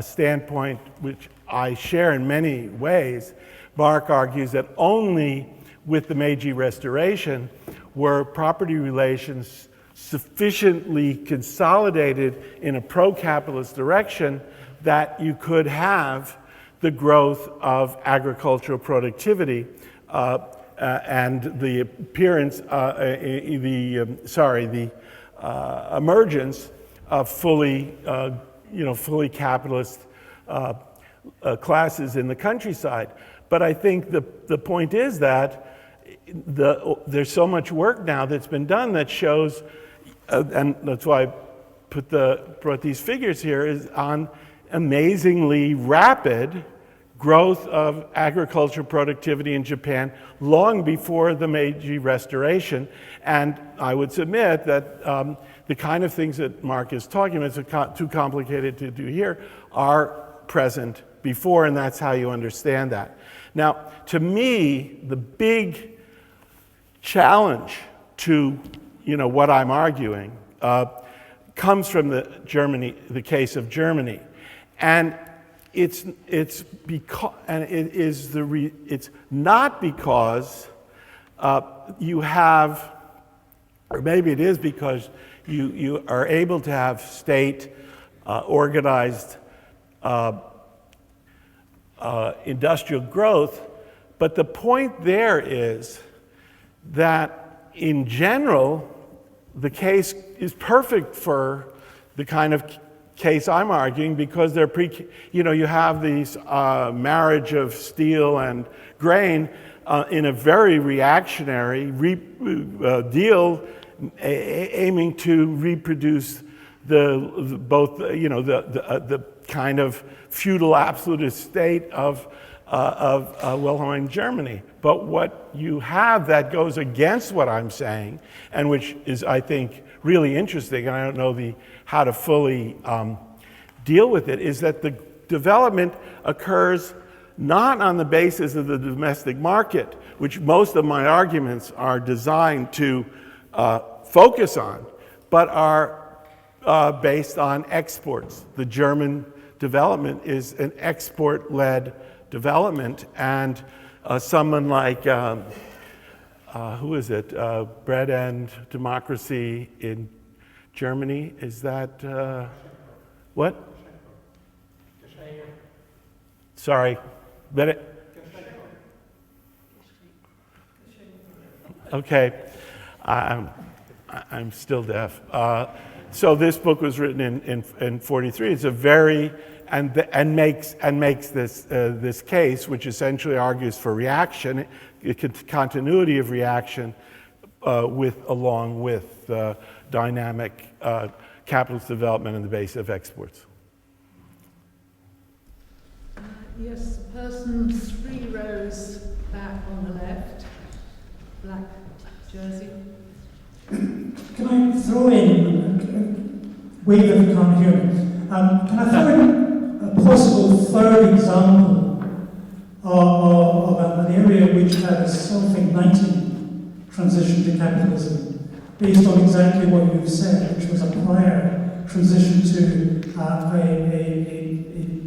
standpoint which I share in many ways. Mark argues that only with the Meiji Restoration were property relations sufficiently consolidated in a pro-capitalist direction that you could have the growth of agricultural productivity and the appearance, the emergence of fully capitalist classes in the countryside. But I think the point is that there's so much work now that's been done that shows, and that's why I brought these figures here, is on amazingly rapid growth of agricultural productivity in Japan long before the Meiji Restoration. And I would submit that the kind of things that Mark is talking about, it's too complicated to do here, are present before, and that's how you understand that. Now, to me, the big challenge to what I'm arguing comes from the case of Germany, and it's not because you have, or maybe it is because you are able to have state organized industrial growth, but the point there is that in general, the case is perfect for the kind of case I'm arguing, because they're you have these marriage of steel and grain in a very reactionary deal aiming to reproduce the kind of feudal absolutist state of Wilhelmine Germany. But what you have that goes against what I'm saying, and which is, I think, really interesting, and I don't know how to fully deal with it, is that the development occurs not on the basis of the domestic market, which most of my arguments are designed to focus on, but are based on exports. The German development is an export-led development, and someone like, who is it? Bread and Democracy in Germany, is that, what? Sorry, okay, I'm still deaf. So this book was written in 43. It's a very, and makes this case, which essentially argues for reaction, continuity of reaction, along with dynamic capitalist development on the basis of exports. Yes, the person 3 rows back on the left, black jersey. Can I throw in a way that you can't hear me? Can I throw in a possible third example of an area which has something 90 transition to capitalism, based on exactly what you've said, which was a prior transition to a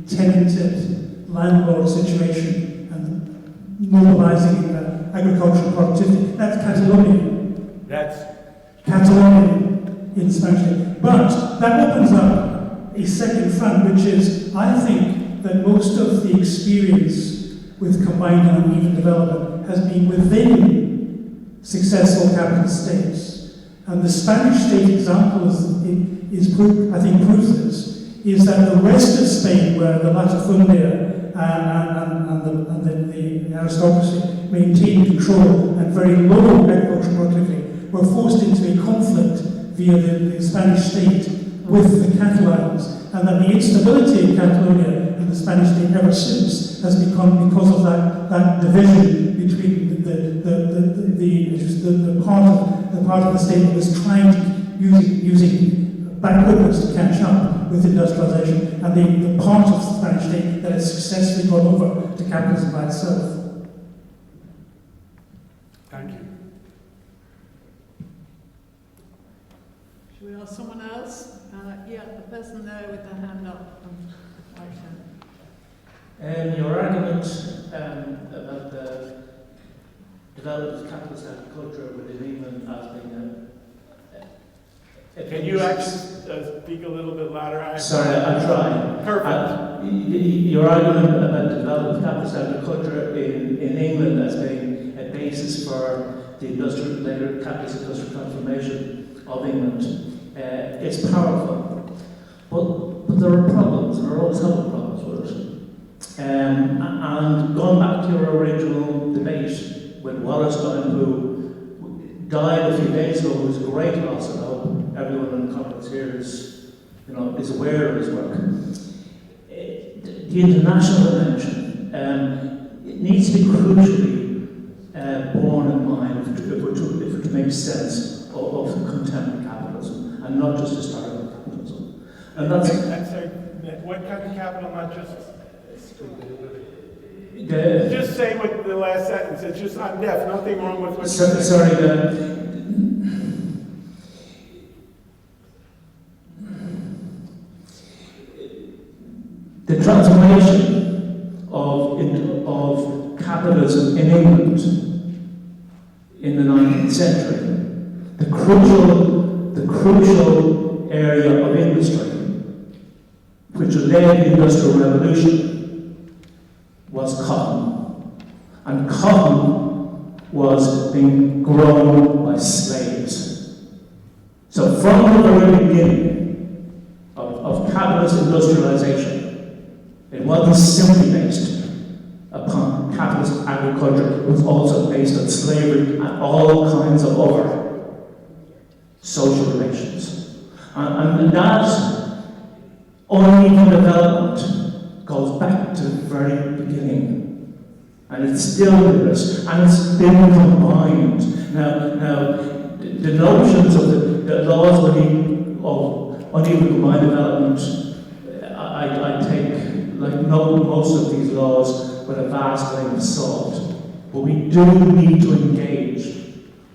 tenanted landlord situation and mobilizing agricultural productivity. That's Catalonia. That's Catalonia in Spanish. But that opens up a second front, which is, I think, that most of the experience with combined and uneven development has been within successful capitalist states. And the Spanish state example I think proves this, is that the rest of Spain, where the latifundia and the aristocracy maintained control and very low agricultural productivity, were forced into a conflict via the Spanish state with the Catalans, and that the instability of Catalonia and the Spanish state ever since has become because of that division between the part of the state that was trying to using backwardness to catch up with industrialization, and the part of the Spanish state that has successfully gone over to capitalism by itself. Thank you. Should we ask someone else? Yeah, the person there with the hand up. Right hand. Your argument about the development of capitalist agriculture within England as being Can you actually speak a little bit louder? Sorry, I'm trying. Perfect. Your argument about the development of capitalist agriculture in England as being a basis for the later capitalist industrial transformation of England is powerful. But there are problems, and there are always have been problems with it. And going back to your original debate with Wallerstein, who died a few days ago, was a great loss, and I hope everyone in the conference here is aware of his work. The international dimension it needs to be crucially borne in mind if we're to make sense of contemporary capitalism, and not just historical capitalism. And that's what kind of capital? Not just say what the last sentence. It's just I'm deaf. Nothing wrong with what you said. Sorry. The transformation of capitalism in England in the 19th century, the crucial area of industry, which led the Industrial Revolution, was cotton. And cotton was being grown by slaves. So from the very beginning of capitalist industrialization, it wasn't simply based upon capitalist agriculture, it was also based on slavery and all kinds of other social relations. And that uneven development goes back to the very beginning. And it's still with us, and it's been combined. Now the notions of the laws of uneven combined development, I take, like most of these laws, with a vast grain of salt. But we do need to engage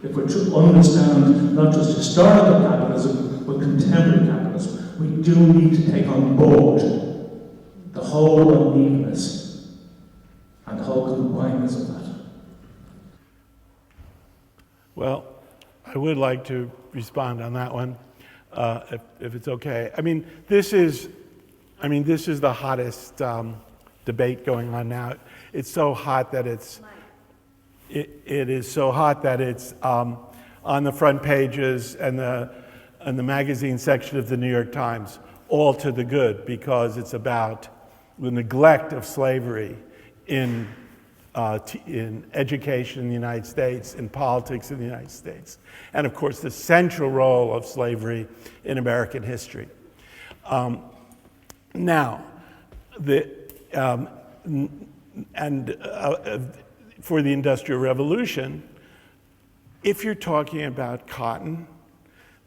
if we're to understand not just historical capitalism, but contemporary capitalism. We do need to take on board the whole unevenness and the whole combinedness of that. Well, I would like to respond on that one, if it's okay. This is the hottest debate going on now. It's so hot that it is so hot that it's on the front pages and the magazine section of the New York Times, all to the good, because it's about the neglect of slavery in education in the United States, in politics in the United States, and of course the central role of slavery in American history. For the Industrial Revolution, if you're talking about cotton,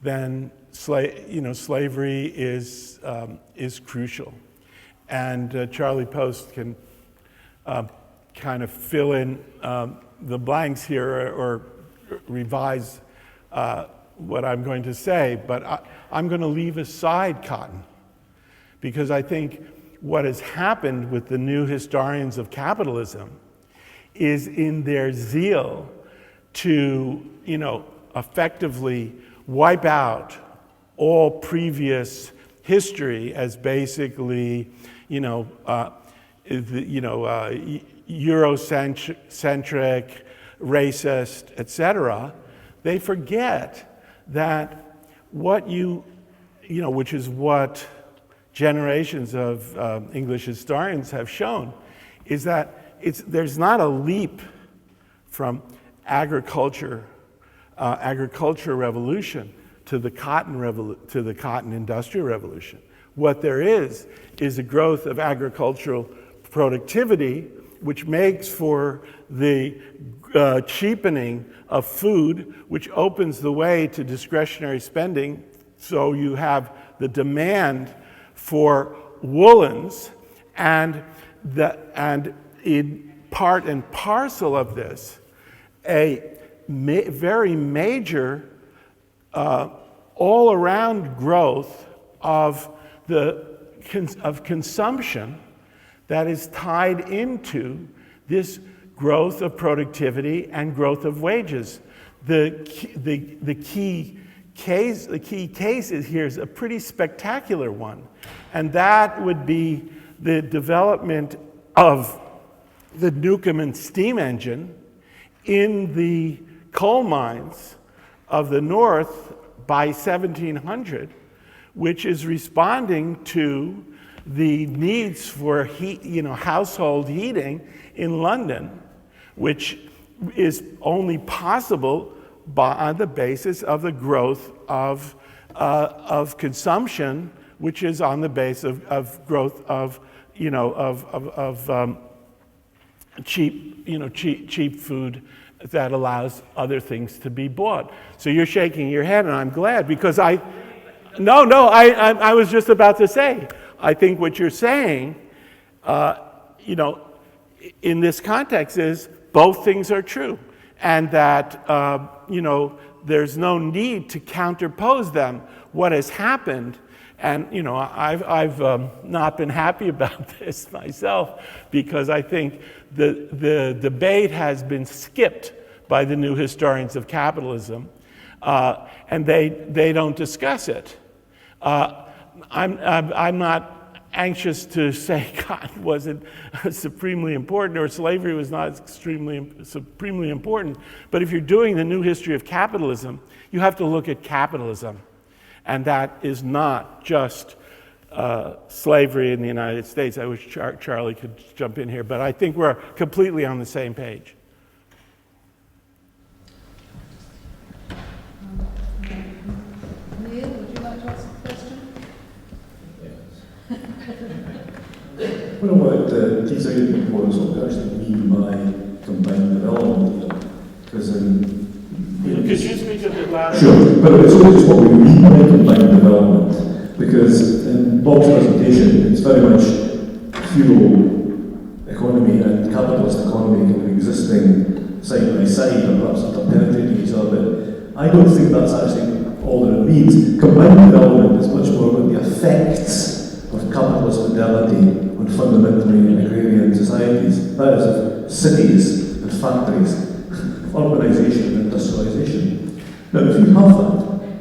then slavery is crucial, and Charlie Post can kind of fill in the blanks here or revise what I'm going to say, but I'm going to leave aside cotton, because I think what has happened with the new historians of capitalism is, in their zeal to, effectively wipe out all previous history as basically, Eurocentric, racist, etc., they forget that which is what generations of English historians have shown, is that there's not a leap from agricultural revolution to the cotton industrial revolution. What there is a growth of agricultural productivity, which makes for the cheapening of food, which opens the way to discretionary spending. So you have the demand for woolens, and in part and parcel of this, a very major all-around growth of consumption that is tied into this growth of productivity and growth of wages. The key case here is a pretty spectacular one, and that would be the development of the Newcomen steam engine in the coal mines of the North by 1700, which is responding to the needs for household heating in London, which is only possible on the basis of the growth of consumption, which is on the basis of growth of cheap food that allows other things to be bought. So you're shaking your head, and I'm glad, because I was just about to say, I think what you're saying, in this context is both things are true, and that, there's no need to counterpose them. What has happened, and, I've not been happy about this myself, because I think the debate has been skipped by the new historians of capitalism, and they don't discuss it. I'm not anxious to say cotton wasn't supremely important or slavery was not supremely important, but if you're doing the new history of capitalism, you have to look at capitalism, and that is not just slavery in the United States. I wish Charlie could jump in here, but I think we're completely on the same page. Neil, would you like to ask a question? What about these ideas proposals what we actually mean by combined development here? Because Could you speak a bit louder? Sure, but it's always just what we mean by combined development. Because in Bob's presentation, it's very much feudal economy and capitalist economy kind of existing side by side, or perhaps interpenetrating each other. But I don't think that's actually all that it means. Combined development is much more about the effects of capitalist modernity on fundamentally agrarian societies. That is, of cities and factories, urbanisation and industrialisation. Now, if you have that,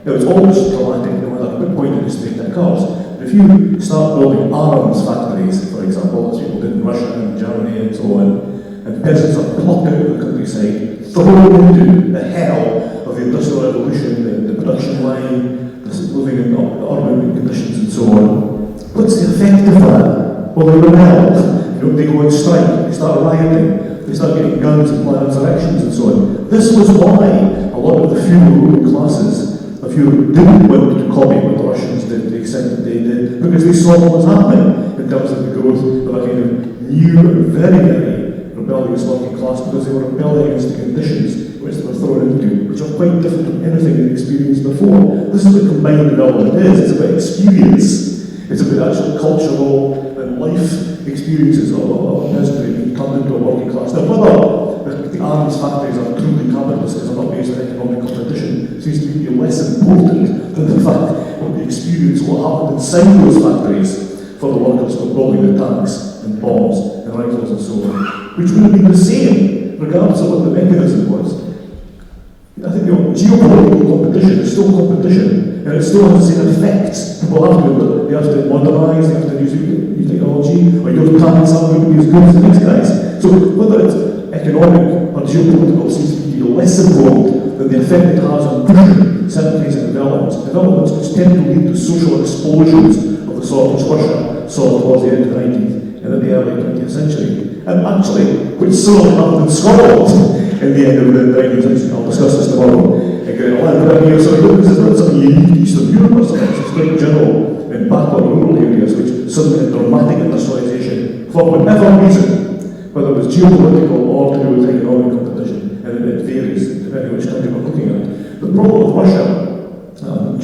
it's always dramatic, no matter what point in history it occurs. But if you start building arms factories, for example, as people did in Russia and Germany and so on, and peasants are plucked out of the countryside, thrown into the hell of the Industrial Revolution, the production line, living in urban conditions and so on, what's the effect of that? Well, they rebel. They go on strike, they start rioting, they start getting guns and plan insurrections and so on. This was why a lot of the feudal ruling classes of Europe didn't want to copy what the Russians did to the extent that they did, because they saw what was happening in terms of the growth of a kind of new, very, very rebellious working class, because they were rebelling against the conditions which they were thrown into, which are quite different from anything they'd experienced before. This is what combined development is. It's about experience. It's about actual cultural and life experiences of peasantry being turned into a working class. Now, whether the arms factories are truly capitalist because they're not based on economic competition seems to be less important than the fact of the experience what happened inside those factories for the workers who were building the tanks and bombs and rifles and so on, which would have been the same regardless of what the mechanism was. I think geopolitical competition is still competition, and it still has the same effects. People they have to modernise, they have to use new technology, or your talents aren't going to be as good as the next guys. So whether it's economic or geopolitical seems to be less important than the effect it has on pushing certain kinds of developments which tend to lead to social explosions of the sort which Russia saw towards the end of the 90s and in the early 20th century. And actually, which certainly happened in Scotland in the end of the 19th century. I'll discuss this tomorrow. This is not something unique to Eastern Europe or something, it's quite general in backward rural areas which suddenly had dramatic industrialisation for whatever reason, whether it was geopolitical or to do with economic competition, and it varies depending on which country we're looking at. The problem with Russia,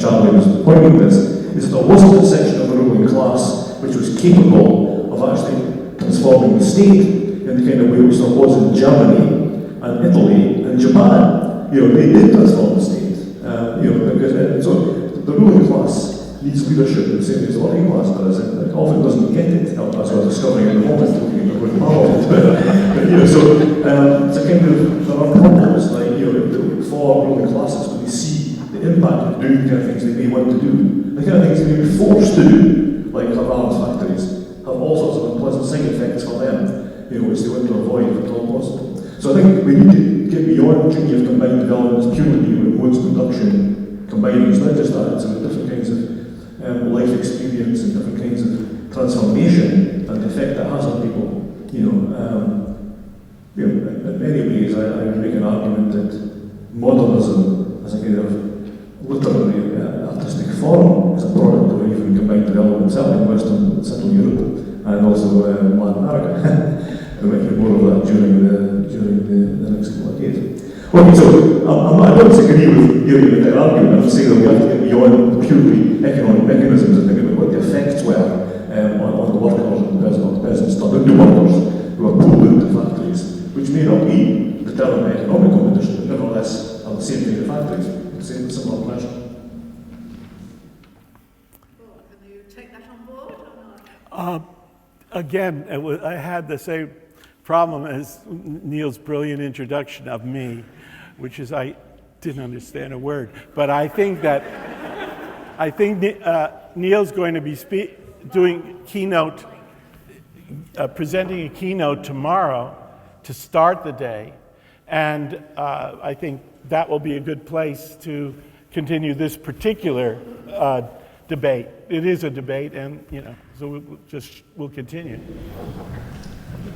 Charlie was pointing this, is that there wasn't a section of the ruling class which was capable of actually transforming the state in the kind of way which there was in Germany and Italy and Japan. They did transform the state. Because so the ruling class needs leadership in the same way as the working class does, and it often doesn't get it. As we're discovering at the moment, looking at the Parliament. It's a kind of there are problems for ruling classes when they see the impact of doing the kind of things they may want to do. The kind of things they may be forced to do, like have arms factories, have all sorts of unpleasant side effects for them, which they want to avoid if at all possible. So I think we need to get beyond thinking of combined development as purely modes of production combining. It's not just that, it's different kinds of life experience and different kinds of transformation and the effect that has on people. In many ways I would make an argument that modernism as a kind of literary artistic form is a product of even combined development, certainly in Western Central Europe and also Latin America. We might hear more of that during the next couple of days. Okay, so I don't disagree with your entire argument. I'm saying that we have to get beyond the purely economic mechanisms and think about what the effects were on the workers and the peasants, turned into workers who are pulled into factories, which may not be determined by economic competition, but nevertheless are the same kind of factories, the same similar pressure. Can you take that on board or not? Again, I had the same problem as Neil's brilliant introduction of me, which is I didn't understand a word. But I think Neil's going to be presenting a keynote tomorrow to start the day, and I think that will be a good place to continue this particular debate. It is a debate, and so we'll continue.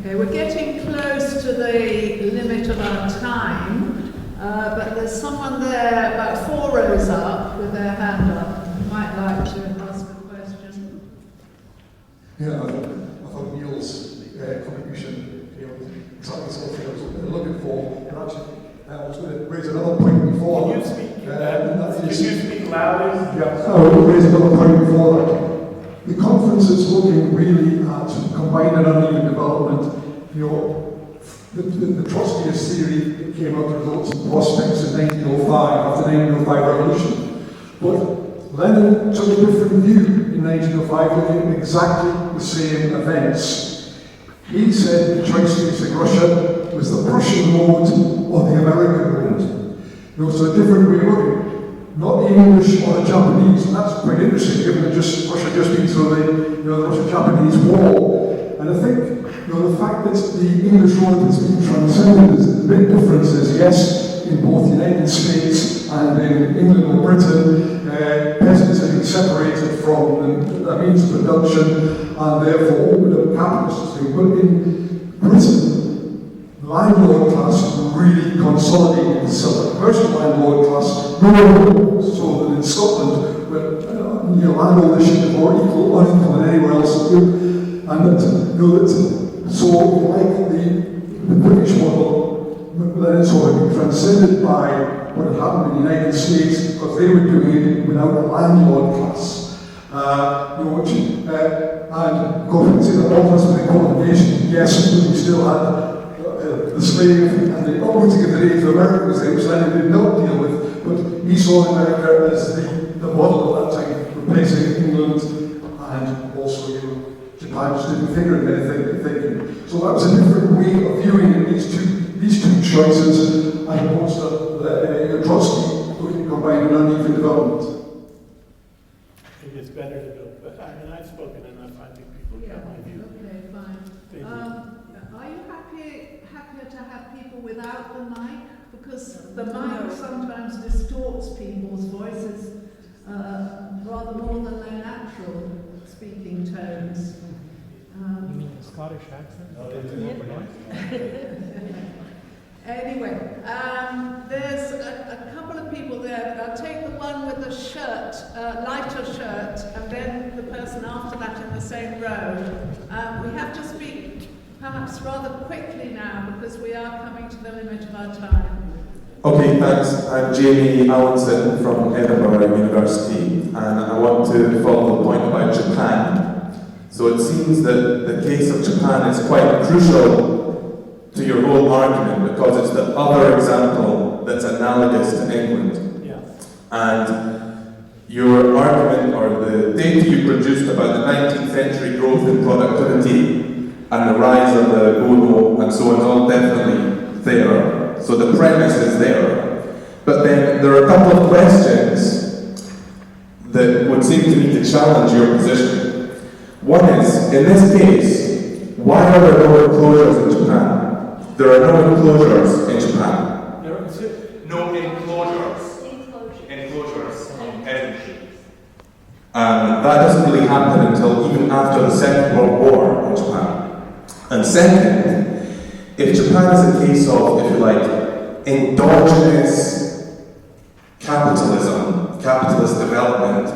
Okay, we're getting close to the limit of our time, but there's someone there about 4 rows up with their hand up who might like to ask a question. Yeah, I thought Neil's contribution, exactly sort of thing I was looking for. And actually, I was going to raise another point before. Can you speak louder? Yeah, I will raise another point before that. The conference is looking really at combined and uneven development. The Trotskyist theory that came out of results and prospects in 1905, after the 1905 revolution. But Lenin took a different view in 1905, looking at exactly the same events. He said the choice facing Russia was the Prussian mode or the American mode. So a different way of looking. Not the English or the Japanese, and that's quite interesting given that Russia just been through the Russo-Japanese War. And I think the fact that the English road has been transcended is the big difference is, yes, in both the United States and in England or Britain, peasants have been separated from the means of production and therefore opened up capitalist system. But in Britain, the landlord class really consolidated the commercial landlord class, no, so that in Scotland, where land ownership is more unequal than anywhere else in Europe, and that so like the British model, then it's sort of been transcended by what had happened in the United States because they were doing it without a landlord class. And government say that all this was a combination. Yes, we still had the slave and the uprooting of the Native Americans, which Lenin did not deal with, but he saw America as the model at that time, replacing England and also, Japan just didn't figure in anything thinking. So that was a different way of viewing these two choices, as opposed to Trotsky looking at combined and uneven development. I think it's better to go, but I mean, I've spoken enough. I think people get my view. Okay, fine. Are you happier to have people without the mic? Because the mic sometimes distorts people's voices rather more than their natural speaking tones. You mean a Scottish accent? Anyway, there's a couple of people there. I'll take the one with the shirt, lighter shirt, and then the person after that in the same row. We have to speak perhaps rather quickly now because we are coming to the limit of our time. Okay, thanks. I'm Jamie Allinson from Edinburgh University, and I want to follow the point about Japan. So it seems that the case of Japan is quite crucial to your whole argument because it's the other example that's analogous to England. Yeah. And your argument or the data you produced about the 19th century growth in productivity and the rise of the Gono and so on is all definitely there. So the premise is there. But then there are a couple of questions that would seem to me to challenge your position. One is, in this case, why are there no enclosures in Japan? There are no enclosures in Japan. No enclosures. Enclosures. That doesn't really happen until even after the Second World War in Japan. And second, if Japan is a case of, if you like, endogenous capitalism, capitalist development,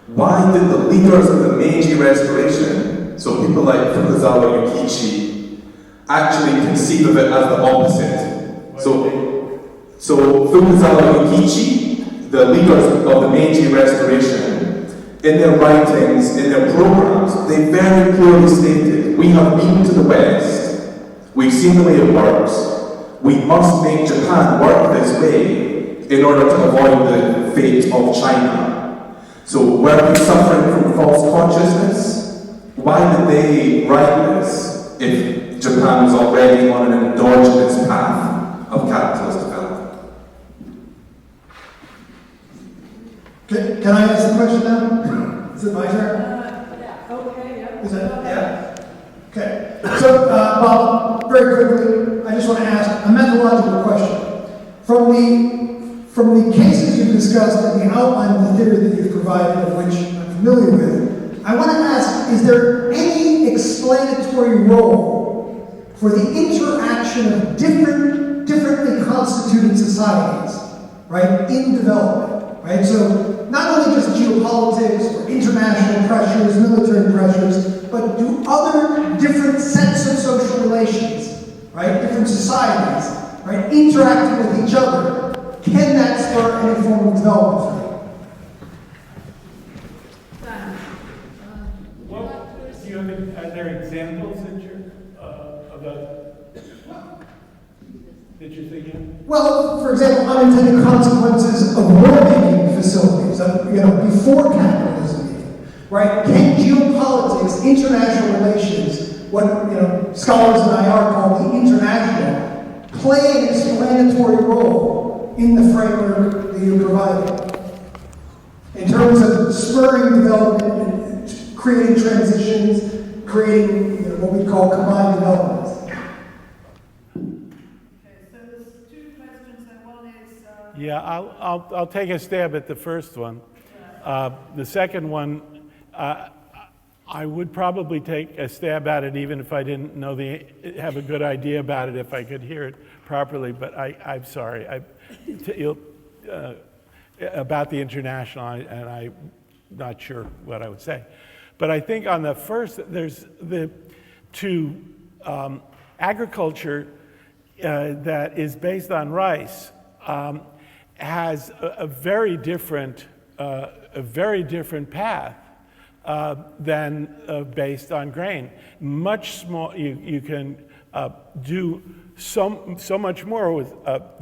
why did the leaders of the Meiji Restoration, so people like Fukuzawa Yukichi, actually conceive of it as the opposite? So Fukuzawa Yukichi, the leaders of the Meiji Restoration, in their writings, in their programs, they very clearly stated, we have been to the West, we've seen the way it works, we must make Japan work this way in order to avoid the fate of China. So were they suffering from false consciousness? Why did they write this if Japan was already on an endogenous path of capitalist development? Can I ask the question now? Is it my turn? Yeah. Okay, yeah. Is that, yeah? Okay. So, Bob, very quickly, I just want to ask a methodological question. From the cases you've discussed and the outline of the theory that you've provided, of which I'm familiar with, I want to ask, is there any explanatory role for the interaction of differently constituted societies, right, in development, right? So not only just geopolitics or international pressures, military pressures, but do other different sets of social relations, right, different societies, right, interacting with each other, can that spur any form of development for you? Well, do you have, are there examples that you're that you're thinking? Well, for example, unintended consequences of war-making facilities, before capitalism, even, right? Can geopolitics, international relations, what scholars in IR call the international, play an explanatory role in the framework that you're providing, in terms of spurring development and creating transitions, creating what we call combined developments? Okay, so there's two questions, and one is... Yeah, I'll take a stab at the first one. The second one, I would probably take a stab at it even if I didn't have a good idea about it, if I could hear it properly, but I'm sorry. About the international, and I'm not sure what I would say. But I think on the first, there's agriculture that is based on rice has a very different path than based on grain. Much small, you can do so much more with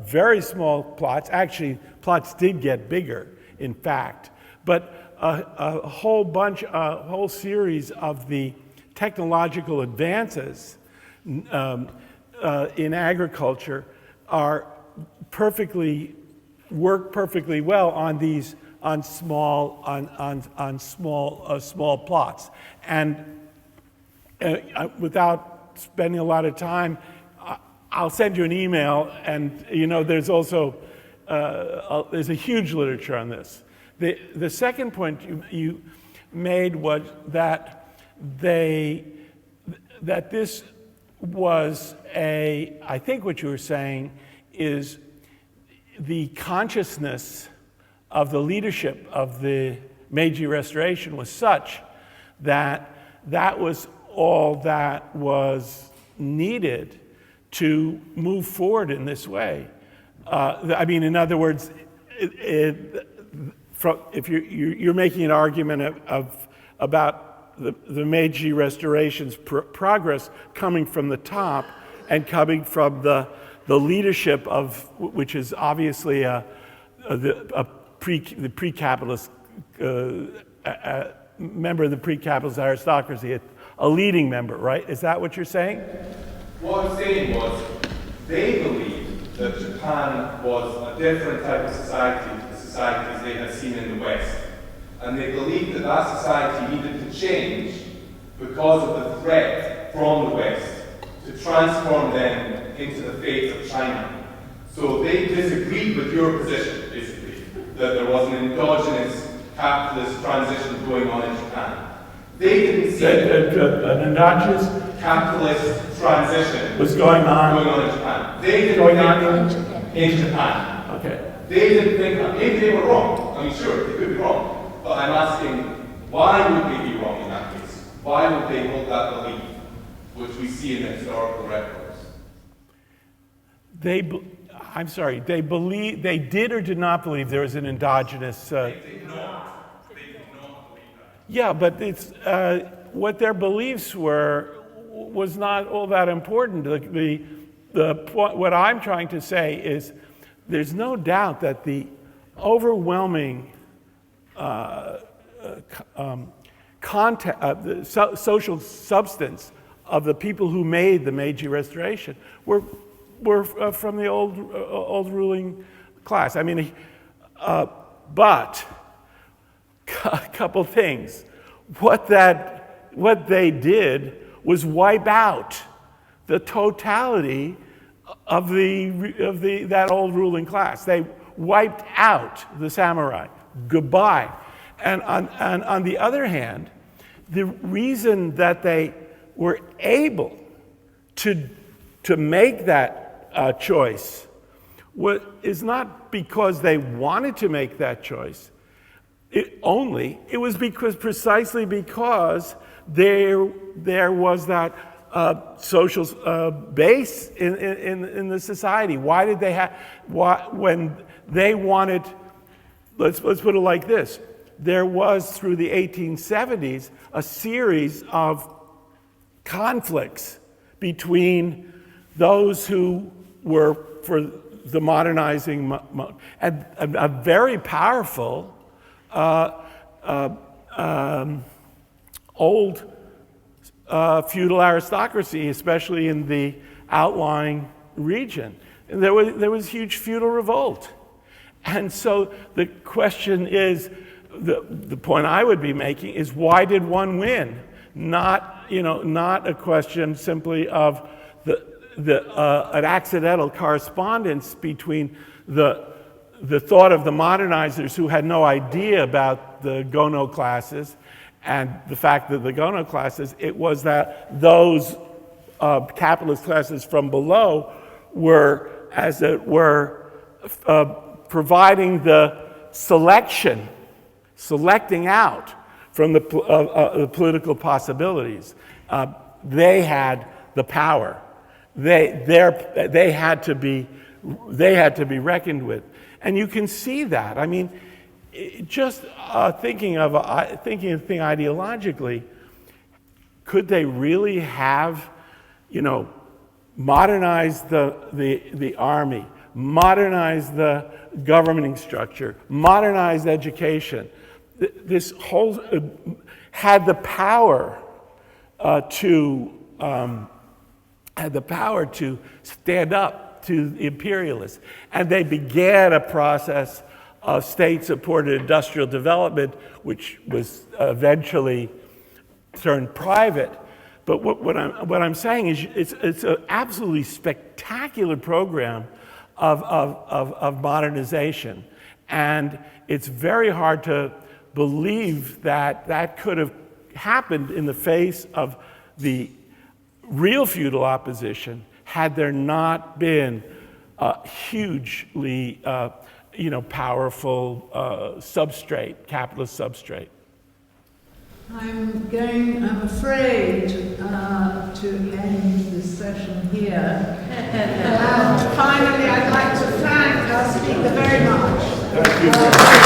very small plots. Actually, plots did get bigger, in fact, but a whole series of the technological advances in agriculture work perfectly well on small plots. And without spending a lot of time, I'll send you an email, and there's also there's a huge literature on this. The second point you made was that this was I think what you were saying is the consciousness of the leadership of the Meiji Restoration was such that was all that was needed to move forward in this way. I mean, in other words, if you're making an argument about the Meiji Restoration's progress coming from the top and coming from the leadership of, which is obviously the pre-capitalist member of the pre-capitalist aristocracy, a leading member, right? Is that what you're saying? What I'm saying was, they believed that Japan was a different type of society to the societies they had seen in the West. And they believed that that society needed to change because of the threat from the West to transform them into the fate of China. So they disagreed with your position, basically, that there was an endogenous capitalist transition going on in Japan. They didn't see an endogenous capitalist transition was going on in Japan. They didn't think in Japan. Okay. They didn't think that. Maybe they were wrong. I mean, sure, they could be wrong. But I'm asking, why would they be wrong in that case? Why would they hold that belief, which we see in the historical records? They did or did not believe there was an endogenous. They did not believe that. Yeah, but it's what their beliefs was not all that important. What I'm trying to say is, there's no doubt that the overwhelming social substance of the people who made the Meiji Restoration were from the old ruling class. I mean, but a couple things. What they did was wipe out the totality of that old ruling class. They wiped out the samurai. Goodbye. And on the other hand, the reason that they were able to make that choice is not because they wanted to make that choice. It was precisely because there was that social base in the society. Why did they when they wanted? Let's put it like this: there was, through the 1870s, a series of conflicts between those who were for the modernizing and a very powerful old feudal aristocracy, especially in the outlying region. And there was huge feudal revolt. And so the question is, the point I would be making is, why did one win? Not a question simply of an accidental correspondence between the thought of the modernizers who had no idea about the Gono classes and the fact that the Gono classes, it was that those capitalist classes from below were, as it were, providing the selecting out from the political possibilities. They had the power. They had to be reckoned with, and you can see that. I mean, just thinking of a thing ideologically, could they really have, modernized the army, modernized the governing structure, modernized education. This whole had the power to stand up to the imperialists, and they began a process of state-supported industrial development, which was eventually turned private. But what I'm saying is, it's an absolutely spectacular program of modernization, and it's very hard to believe that that could have happened in the face of the real feudal opposition had there not been a hugely powerful substrate, capitalist substrate. I'm afraid to end this session here. Finally, I'd like to thank our speaker very much. Thank you.